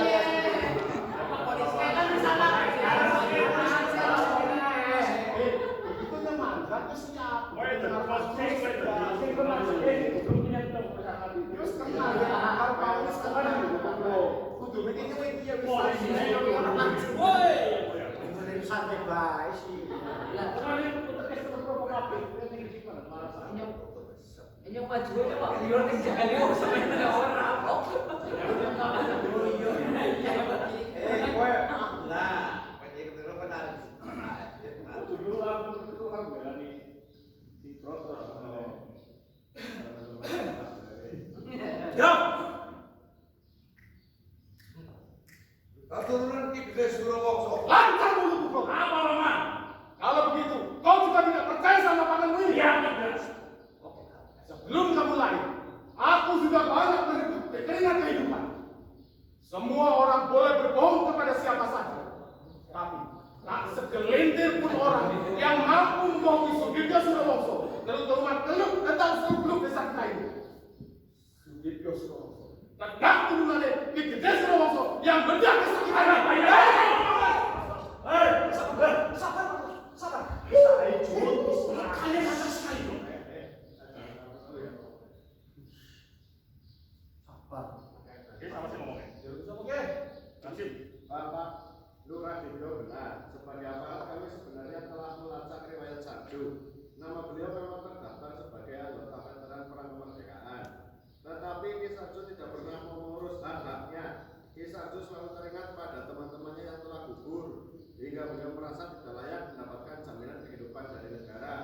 Kan di sana. Begitu nyemanjat tuh siap. Wait, terus Terus kenal ya, kalau kau ini sekarang kudu mikirnya dia bisa. Woi. Santai baik sih. Ini maju aja Pak. Dia tinggal dia sampai ada orang kok. kowe Nah, pasti ketemu benar. dulu aku itu kan berani di Broto. Ya. Keturunan Ki Gede Surawongso. Lancar mulutmu kau. Apa paman? Kalau begitu, kau juga tidak percaya sama pamanmu ini. Iya, tidak. Sebelum kamu lahir, aku sudah banyak merebut kekeringan kehidupan. Semua orang boleh berbohong kepada siapa saja. Tapi, tak segelintir pun orang yang mampu membohongi Sudibyo Surawongso, terutama teluk tentang seluk-beluk desa kita ini. Sudibyo Surawongso, tegak turunannya Ki Gede Surawongso yang bedah desa kita ini. Sabar. Saya curut. Kalian kasar sekali. Oke, sama sih ngomongnya. Oke. Nasib. Bapak Lurah Dibyo benar. Sebagai aparat kami sebenarnya telah melacak riwayat Sarjo. Nama beliau memang terdaftar sebagai anggota veteran perang kemerdekaan. Tetapi Ki Sarjo tidak pernah mengurus hak-haknya. Ki Sarjo selalu teringat pada teman-temannya yang telah gugur, hingga beliau merasa tidak layak mendapatkan jaminan kehidupan dari negara.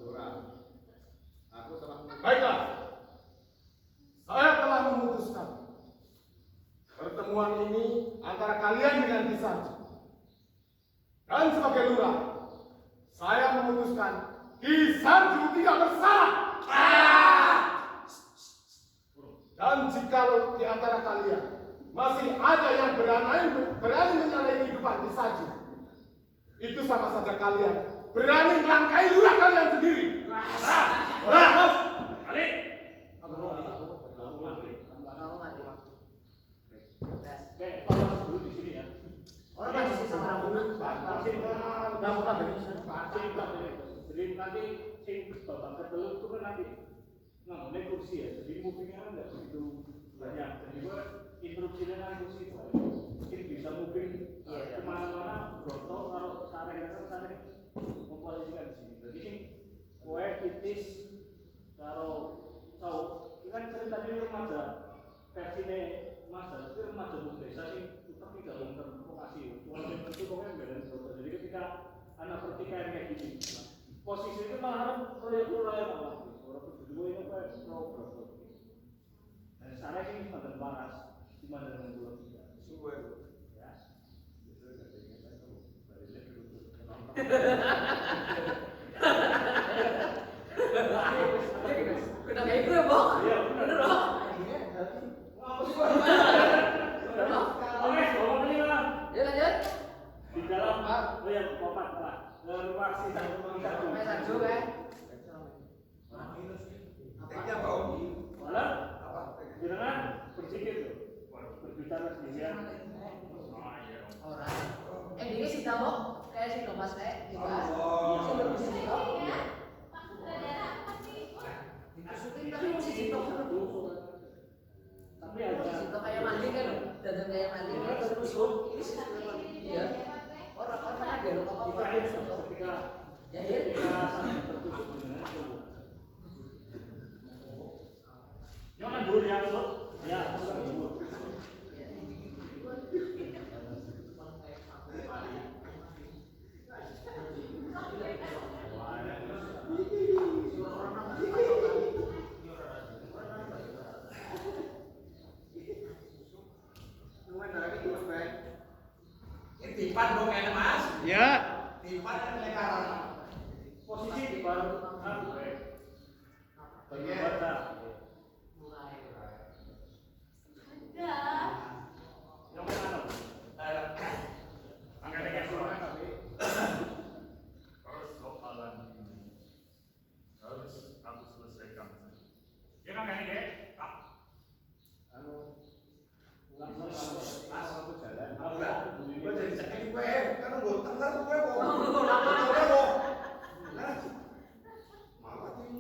Lurah, aku telah Baiklah, saya telah memutuskan pertemuan ini antara kalian dengan Ki Sarjo. Dan sebagai lurah, saya memutuskan Ki Sarjo tidak bersalah. Dan jikalau di antara kalian masih ada yang berani menyalahi kehidupan Ki Sarjo, itu sama saja kalian berani melangkahi lurah kalian sendiri. Kali. Oke, tolong dulu di sini ya. Orang kan di sini sama dulu. Jadi nanti sing bapak ketelu itu kan nanti namanya kursi ya. Jadi movingnya kan nggak begitu banyak. Jadi gua instruksinya nanti kursi itu. Mungkin bisa moving kemana-mana. Broto kalau sareng memposisikan di sini. Jadi kue titis kalau tahu kan ceritanya remaja versinya masa itu remaja desa sih tapi tidak terprovokasi. Walaupun itu pokoknya balance broto. Jadi ketika anak pertikaian kayak gini, posisi itu malah harus proyek-proyek malah. Orang berdua ini kayak broto. Dan saya ini makan panas di mana dengan dua tiga. Suwe. Ya. Udah kayak itu ya, Bok? Iya, Bener, Bok? Oke, bawa beli lah. Ya lanjut. Di dalam papat lah. Rumah si Sarjo kan. Teknya bau. malah jangan berpikir berbicara sendirian. Orang. Ini sih tahu, kayak si Thomas kayak dibahas. Allah. Sudah bisa sih kok. Maksud saudara apa sih? Dimasukin tapi musik itu. Tapi ada Musik itu kayak mandi kan, dan kayak mandi kan terus ini sih. Iya. Orang-orang ada loh kita apa-apa. ketika Ya ya. sangat tertutup dengan itu. Jangan dulu ya, Bos. Ya, dulu. Tipan dong enak mas. Ya. Tipan kan lekaran. Posisi baru baca. Ada. Yang mana? Angkat yang Persoalan ini harus aku selesaikan. Ya kan ini deh? Gue jadi sakit gue, kan gue tengah gue kok. Malah ini.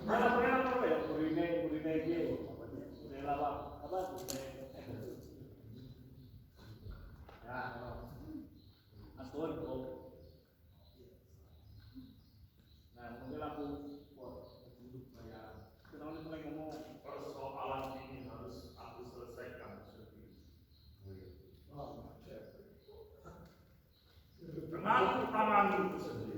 Mana pernah apa ya? Burine dia. Burine lawak. Apa? Ya, Aston. Nah, mungkin aku kenal mulai ngomong Persoalan ini harus aku selesaikan sendiri. Dengan tanganku sendiri.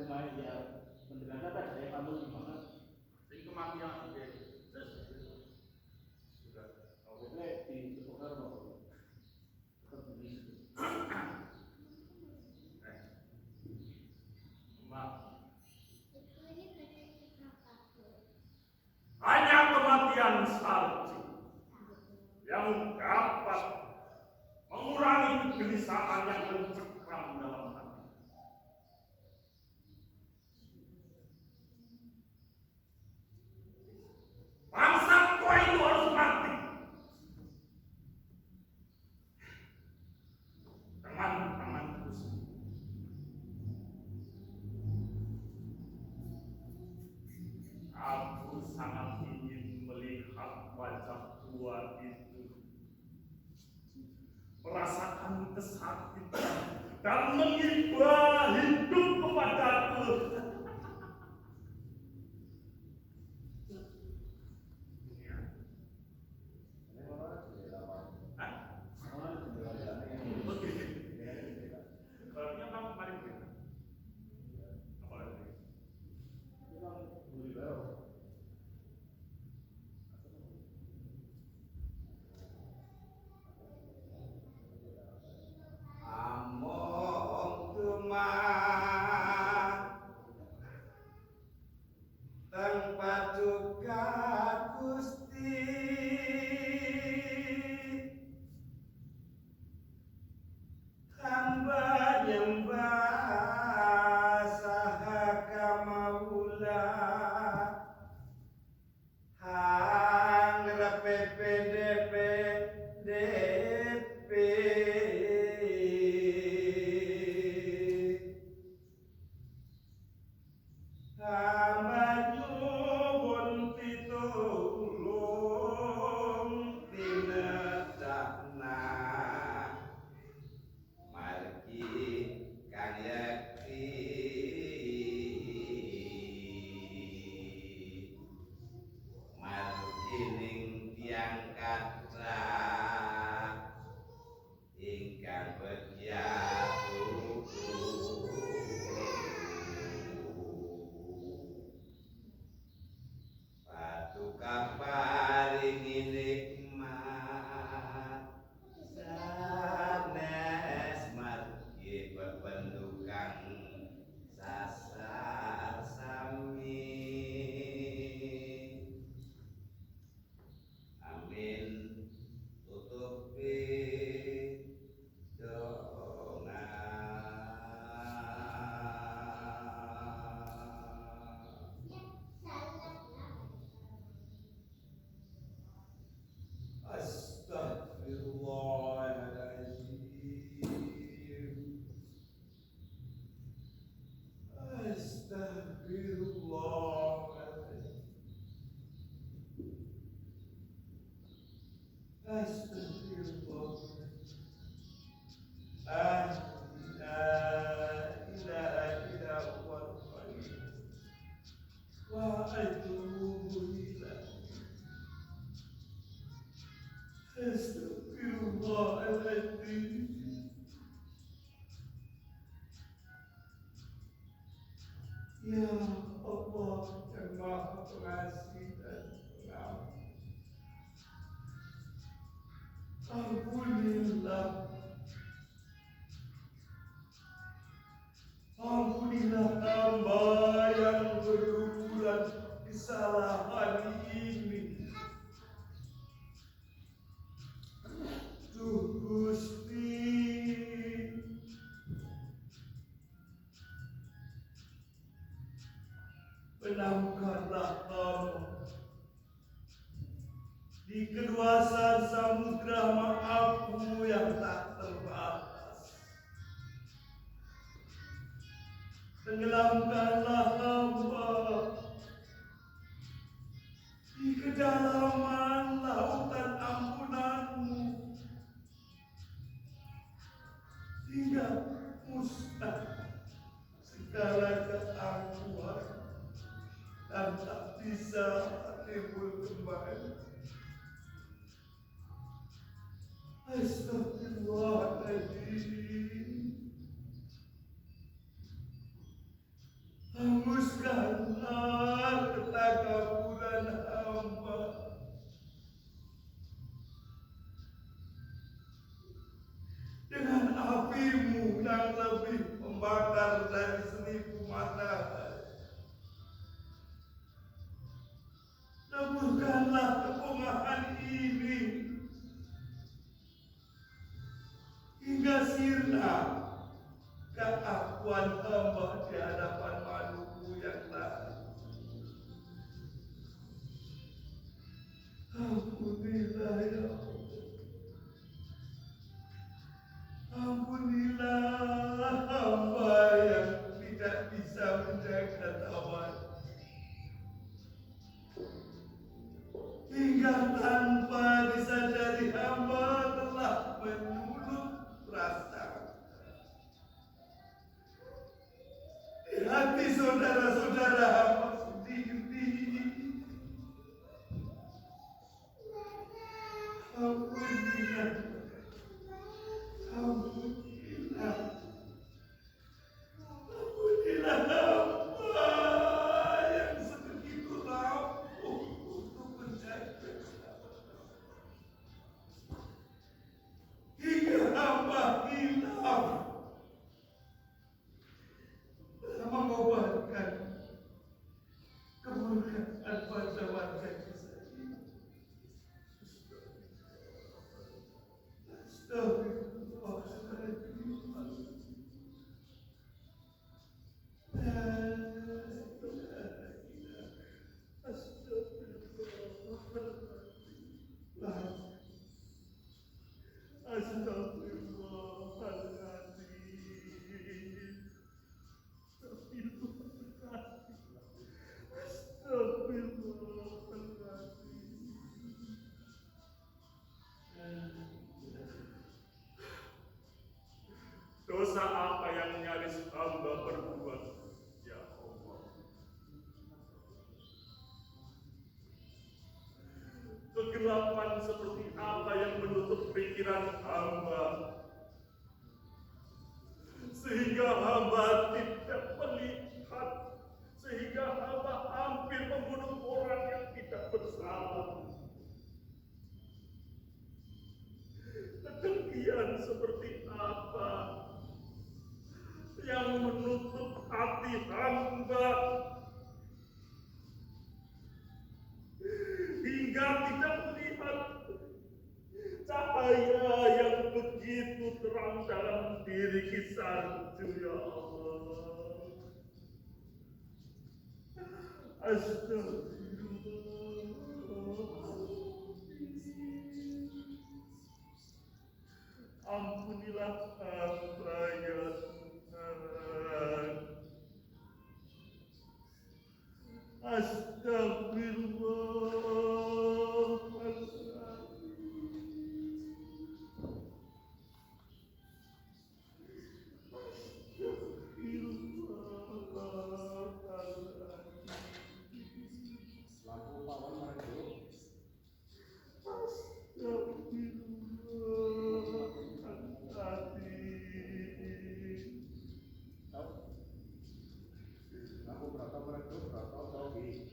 kemarin ya mendengar kata saya kamu gimana? Sing kematian sudah oke di tukar mau tetap begitu. Hanya kematian salji yang dapat mengurangi kegelisahan yang mencekam dalam hati. Bangsa tua itu harus mati. Teman-temanku semua. Aku sangat ingin melihat wajah tua itu, merasakan kesakitan dan mengibah hidup kepadaku. Kalau kamu kemarin apa lagi? Among tuma tempat duka Gusti hamba nyembah sahaka maula hang repepdp DP hamba nyuwun pitulung tinetapna margi kang yakti margining tiang kathah ingkang betyatu paduka paringi nikmat sanes margi bebendukan sasar sami amin tutupi donga. Astagfirullahaladzim. Astagfirullahaladzim. Astagfirullahaladzim. La ilaha illallah wa atubu ilaihi. Astagfirullahaladzim. Ya Allah yang Maha Pengasih dan Pengampun, ampunilah, ampunilah hamba yang berbuat kesalahan ini. Duh Gusti, penampunkanlah hamba di keluasan samudra maafmu yang tak terbatas. Tenggelamkanlah hamba di kedalaman lautan ampunanmu hingga musnah segala ketangguhan dan tak bisa timbul kembali. Astagfirullahaladzim. terbakar dari 1000 mata. Leburkanlah kepungahan ini hingga sirna keakuan hamba di hadapan makhlukmu yang lain. Ampunilah ya Allah. Ampunilah hamba yang tidak bisa menjaga tawar, hingga tanpa disadari hamba telah menyulut rasa di hati saudara-saudara hamba sendiri. Ampunilah, ampunilah, ampunilah hamba yang sebegitu rapuh untuk menjaga hingga hamba hilang dalam mengobatkan kemurkaan pada warga desa ini. Dosa apa yang nyaris hamba perbuat, ya Allah? Kegelapan seperti apa yang menutup pikiran hamba, sehingga hamba tidak melihat, sehingga hamba hampir membunuh orang yang tidak bersalah. Kedengkian seperti apa yang menutup hati hamba hingga tidak melihat cahaya yang begitu terang dalam diri kisahku, ya Allah. Astagfirullah. Ampunilah hamba ya Tuhan. Lampu pawon meredup. Lampu berata meredup, berata togi.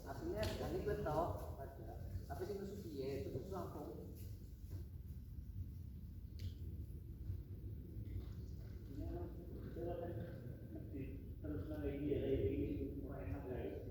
Artinya ini gue tau aja, tapi sing nusu piye terus langsung. Terus lagi ya, ini kurang enak guys.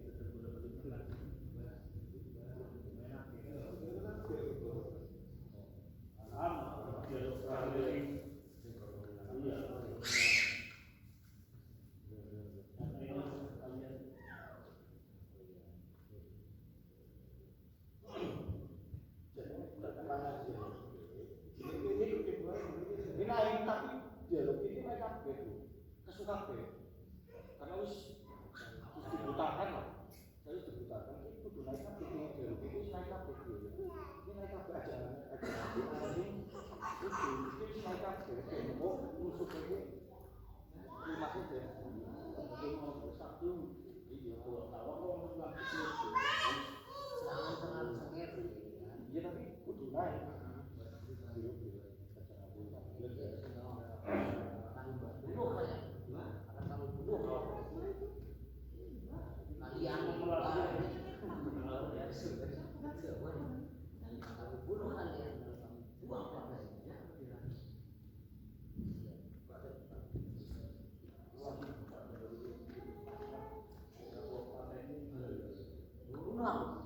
Karena wis dibutakan lah, saya dibutakan itu naik kabeh itu naik kabeh ini naik kabeh aja itu naik kabeh kok musuh itu maksudnya itu mau satu iya kalau mau lagi Serangan sengit. iya tapi kudu naik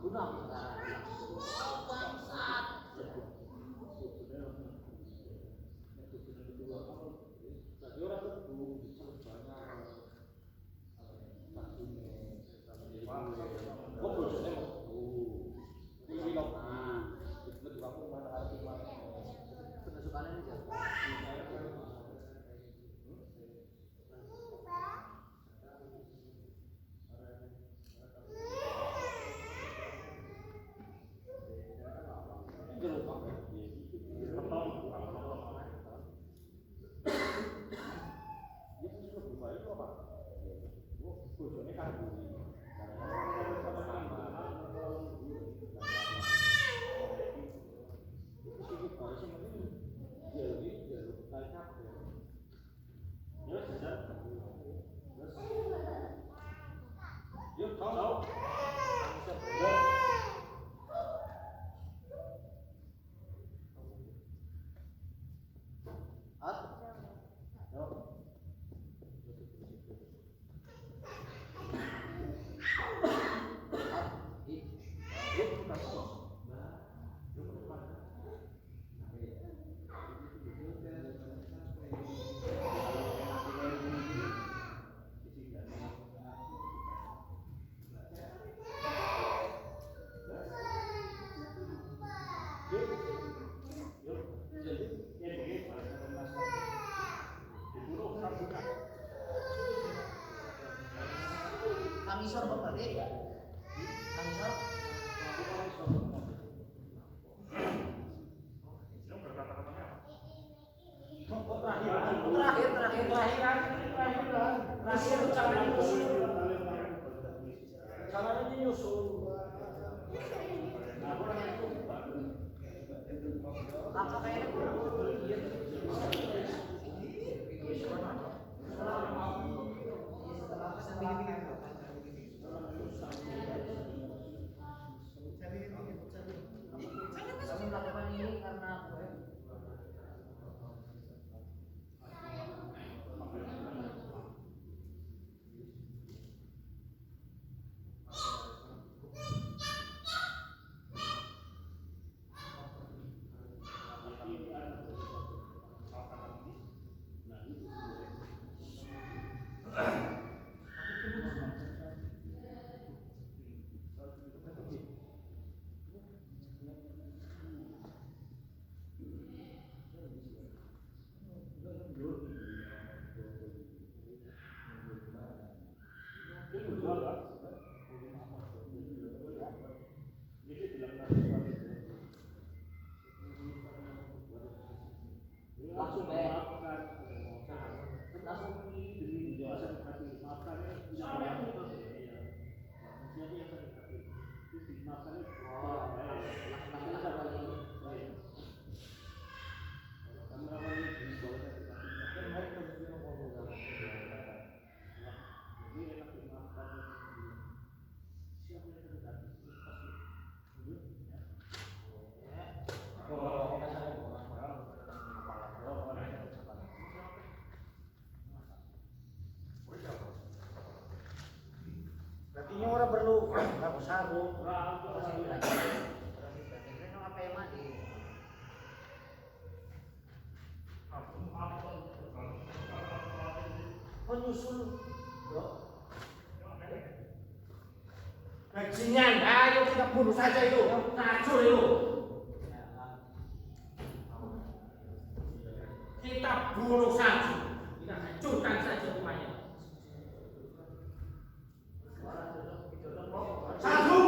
Gunung sekarang. Bangsat. jadi orang itu serbanya kok bojone ini loh itu aku mana arti mana Penusukannya aja. bojone kan Kangisor kok berarti? Kangisor? Terakhir caranya nyusul. Apa kayaknya? Langsung baik. Berarti orang perlu aku sarung. Menyusul, bro. Bajingan, ayo kita bunuh saja itu. Racun itu. Kita bunuh saja. Kita hancurkan saja rumahnya. Satu.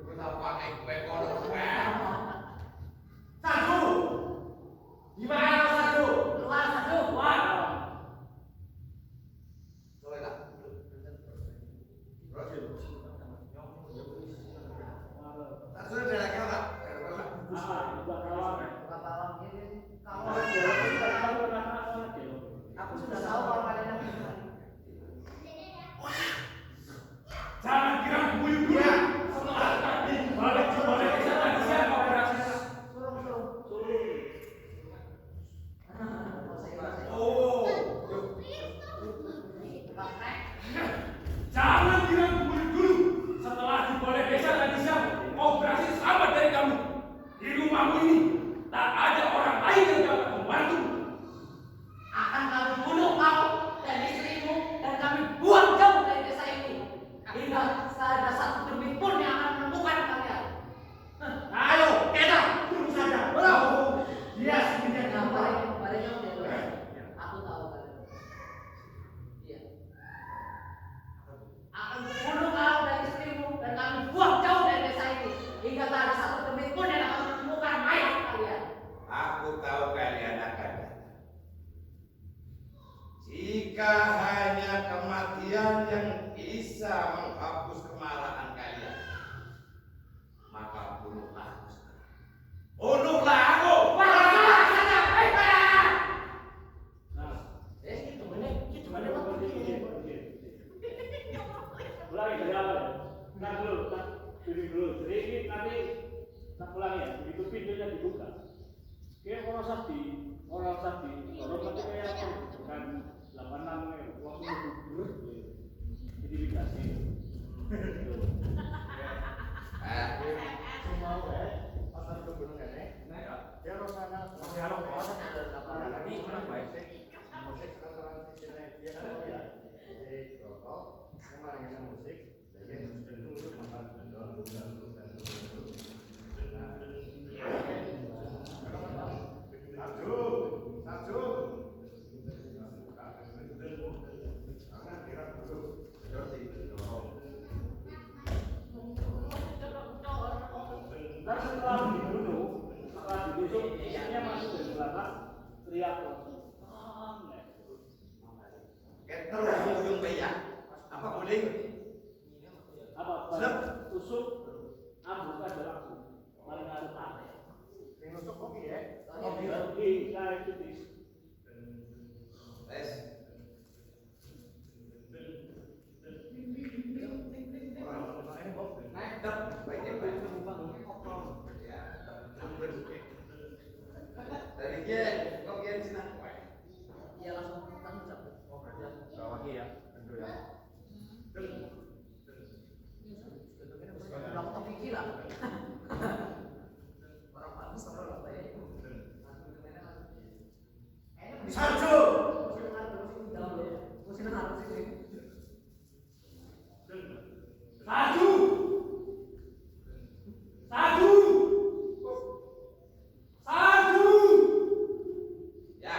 Kita pakai kue kolor kue. Satu. Gimana satu? Keluar satu. Keluar. Sudah ada lagi apa? Aku sudah tahu kalau kalian Jangan kira buyut-buyut. Setelah tadi balik ke sana siapa operasinya? Oh, Jangan kira buyut dulu. Setelah di balai desa tadi siapa? Operasi selamat dari kamu. Di rumahmu ini tak ada orang lain yang dapat membantu. akan kami bunuh kau dan istrimu dan kami buang jauh dari desa ini hingga ada satu demi pun yang akan menemukan kalian. Ayo, kita bunuh saja. Bro. Dia sendirian Baliknya udah. Aku tahu kalian. Iya. Akan bunuh kau dan istrimu dan kami buang jauh dari desa ini hingga tak ada satu demi pun yang akan menemukan mayat kalian. aku tahu kalian akan datang. Jika hanya kematian yang bisa menghapus kemarahan kalian, maka bunuhlah aku sekarang. Bunuhlah aku! Ulangi dari awal ya. Ntar dulu, diri dulu. Jadi ini nanti tak ulangi ya. Begitu pintunya dibuka. Kayak orang sakti, orang nanti kayak apa? Bukan 86 ya. Langsung duduk. Jadi dikasih. Semua pasar gunung ini. Dia rosana. Nanti kurang baik sih. Musik sekarang di sini dia ya. Jadi rokok, kemarin musik, jadi dulu makan Ntar setelah dibunuh, setelah dibusuk, isinya masuk dari belakang, teriak langsung. Terus ujung ya. Apa boleh? Apa? Sedap. Tusuk, ambuk aja langsung. Paling harus aneh. nusuk kopi ya. Oke, nah itu sih. Tes. Dari dia, kok dia di sana? Iya langsung tancap. Oh berarti bawah ya, tentu ya. Aku tak pikir lah. Orang bagus orang baik. Satu. Satu. Satu. Satu. Ya.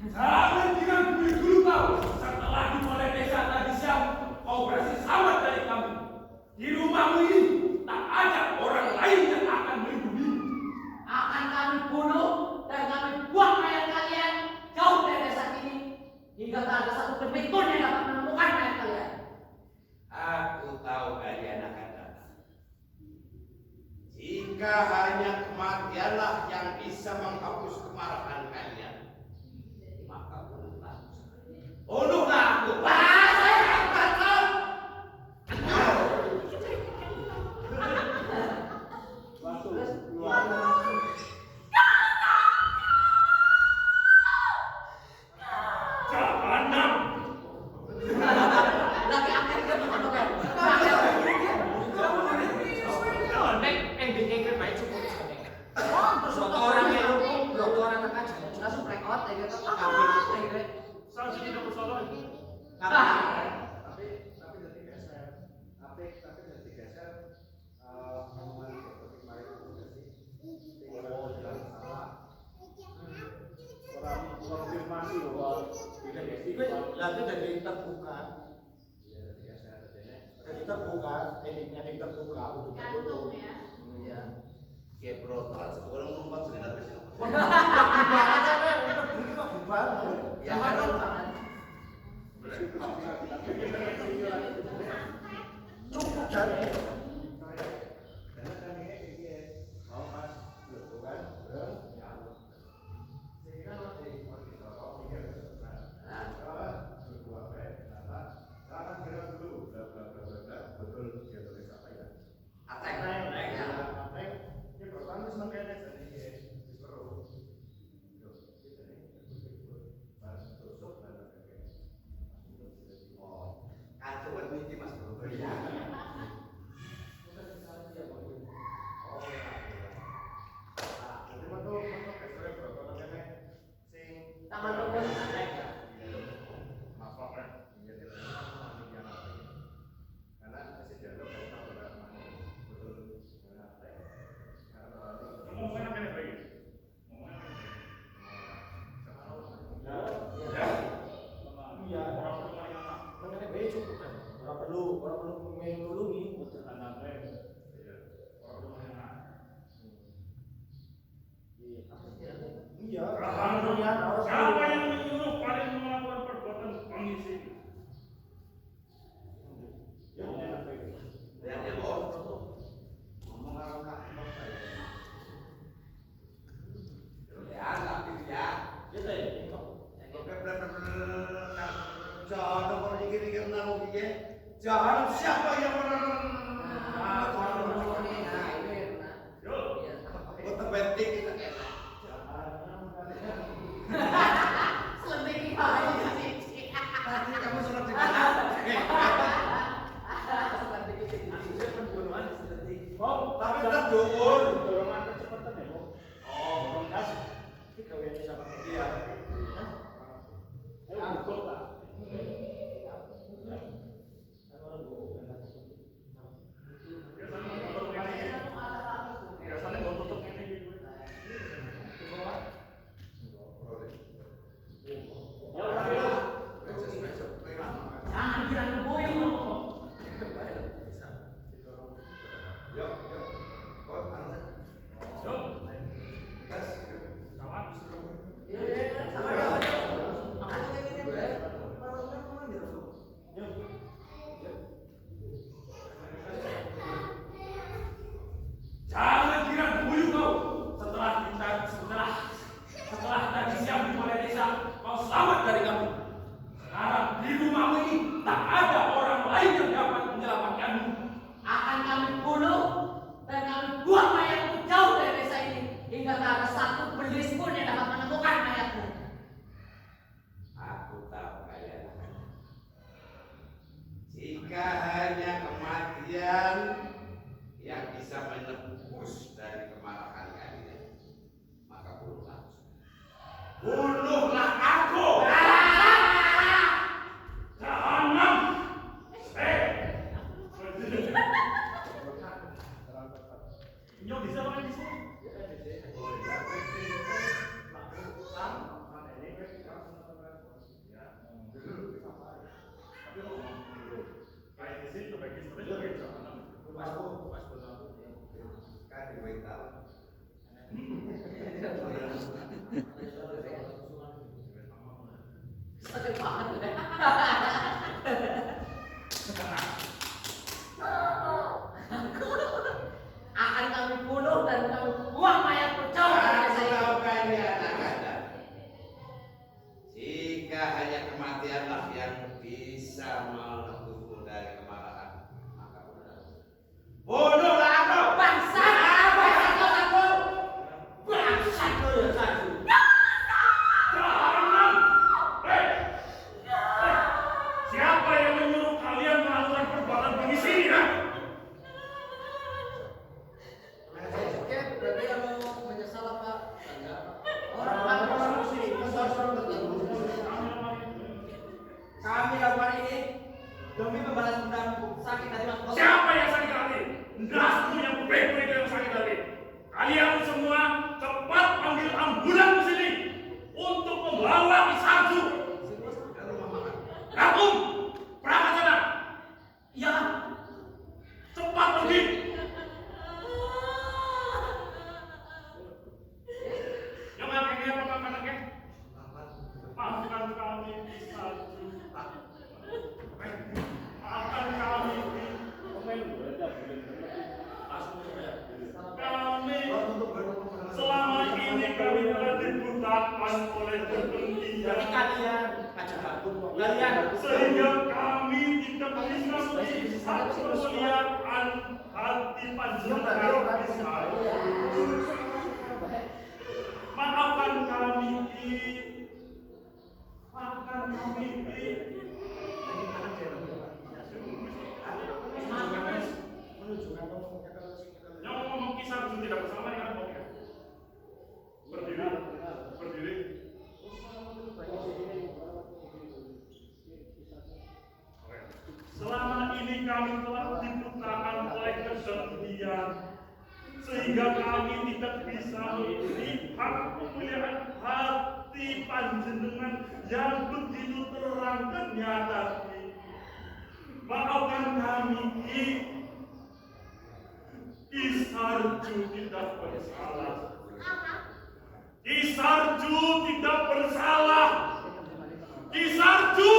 Jangan bilang dulu kau. hingga tak ada satu demit pun yang dapat menemukan mayat kalian. Aku tahu kalian akan datang. Jika hanya kematianlah yang bisa menghapus kemarahan kalian, maka bunuhlah aku. Saya tidak bersalah. Tapi jadi geser. Tapi jadi geser. Omongan seperti kemarin itu nggak sih? Orang bilang salah. Orang konfirmasi bahwa tidak istighfar. Lagi dari terbuka. Iya jadi geser. Jadi terbuka. Endingnya yang terbuka untuk Gantung ya. Iya. Kayak protol, seorang numpak sekedar ke sini. Ya kan banget. Cukup dari Karena kan ini mau pas dulu kan. Sehingga nanti mau ditolong pikir sebentar. Berdua baik, salah kira dulu, bla bla bla bla bla, betul dia tulis apa ya? Atek. Ya, atek. Ini pertama sebenarnya jadi seru. Aku bermimpi mas bro. Ya. Taman rukun. Ngomongnya kan baik. Iya. Mengenai bayi cukup kan. Orang perlu melindungi. Iya. Siapa yang menyuruh kalian melakukan perbuatan pengisi? Lihat ya bos. Ngomong orang kafir saya. Ya, tapi ya. Kita ini. Jangan kalau dikir-dikir nang piye? Jangan siapa yang otomatis kita kena. Selentingi bayi sih. Tadi kamu sudah di tapi tetap dhuwur. Dorongan kecepatan ya, Bu. Oh, Gas. Ini gaweane sama dia. Ayo buka lah. Biasanya mau tutup ini gitu. Jangan bilang keboyong. Yuk, yuk. Kau anu. Yuk, Gas. kawan. Jangan kira dulu kau. Setelah tadi siang di balai desa, kau selamat dari kami. Sekarang di rumahmu ini tak ada orang lain yang dapat menyelamatkanmu. Akan kami bunuh dan kami buang mayatmu jauh dari desa ini hingga tak ada satu belis pun yang dapat menemukan mayatmu. Aku tahu kalian akan. Jika hanya kematian yang bisa menebus dari kemarahan kalian, maka bunuhlah. Bunuhlah aku. Jahanam. Nyo bisa makan di sini. Tapi Sakit banget udah. Akan kami bunuh dan kami buang mayatmu jauh dari Aku desa ini. tahu kalian anak-anak. Jika hanya kematianlah yang bisa meleburku dari kemarahan, maka bunuhlah aku. Bangsa! Bangsat lo ya Saju. Jangan! Siapa yang menyuruh kalian melakukan perbuatan pengisi ini? Ya? Berarti kamu menyesal apa? Kami lakukan ini demi membalas dendamku sakit hati Mas Bos. Siapa yang sakit hati? Nasmu yang baik-baik yang sakit hati. Kalian semua cepat panggil ambulan ke sini untuk membawa Isarju. Rakum, berangkat sana. Iya. Cepat pergi. Yang anaknya apa anaknya? Maafkan kami Isarju. Maafkan kami. Kami selama ini kami telah dibutakan oleh kepentingan Jadi kalian kalian sehingga kami tidak bisa melihat kemuliaan hati panjenengan bisa. Maafkan kami, Ki. Maafkan kami, Ki. Yang ngomong kisah itu tidak bersama dengan Bokeh. Berdiri, berdiri. Selama ini kami telah dibutakan oleh kesedihan, sehingga kami tidak bisa melihat kemuliaan hati panjenengan yang begitu terang dan nyata. Maafkan kami, Ki. Isarju tidak bersalah. Isarju tidak bersalah. Isarju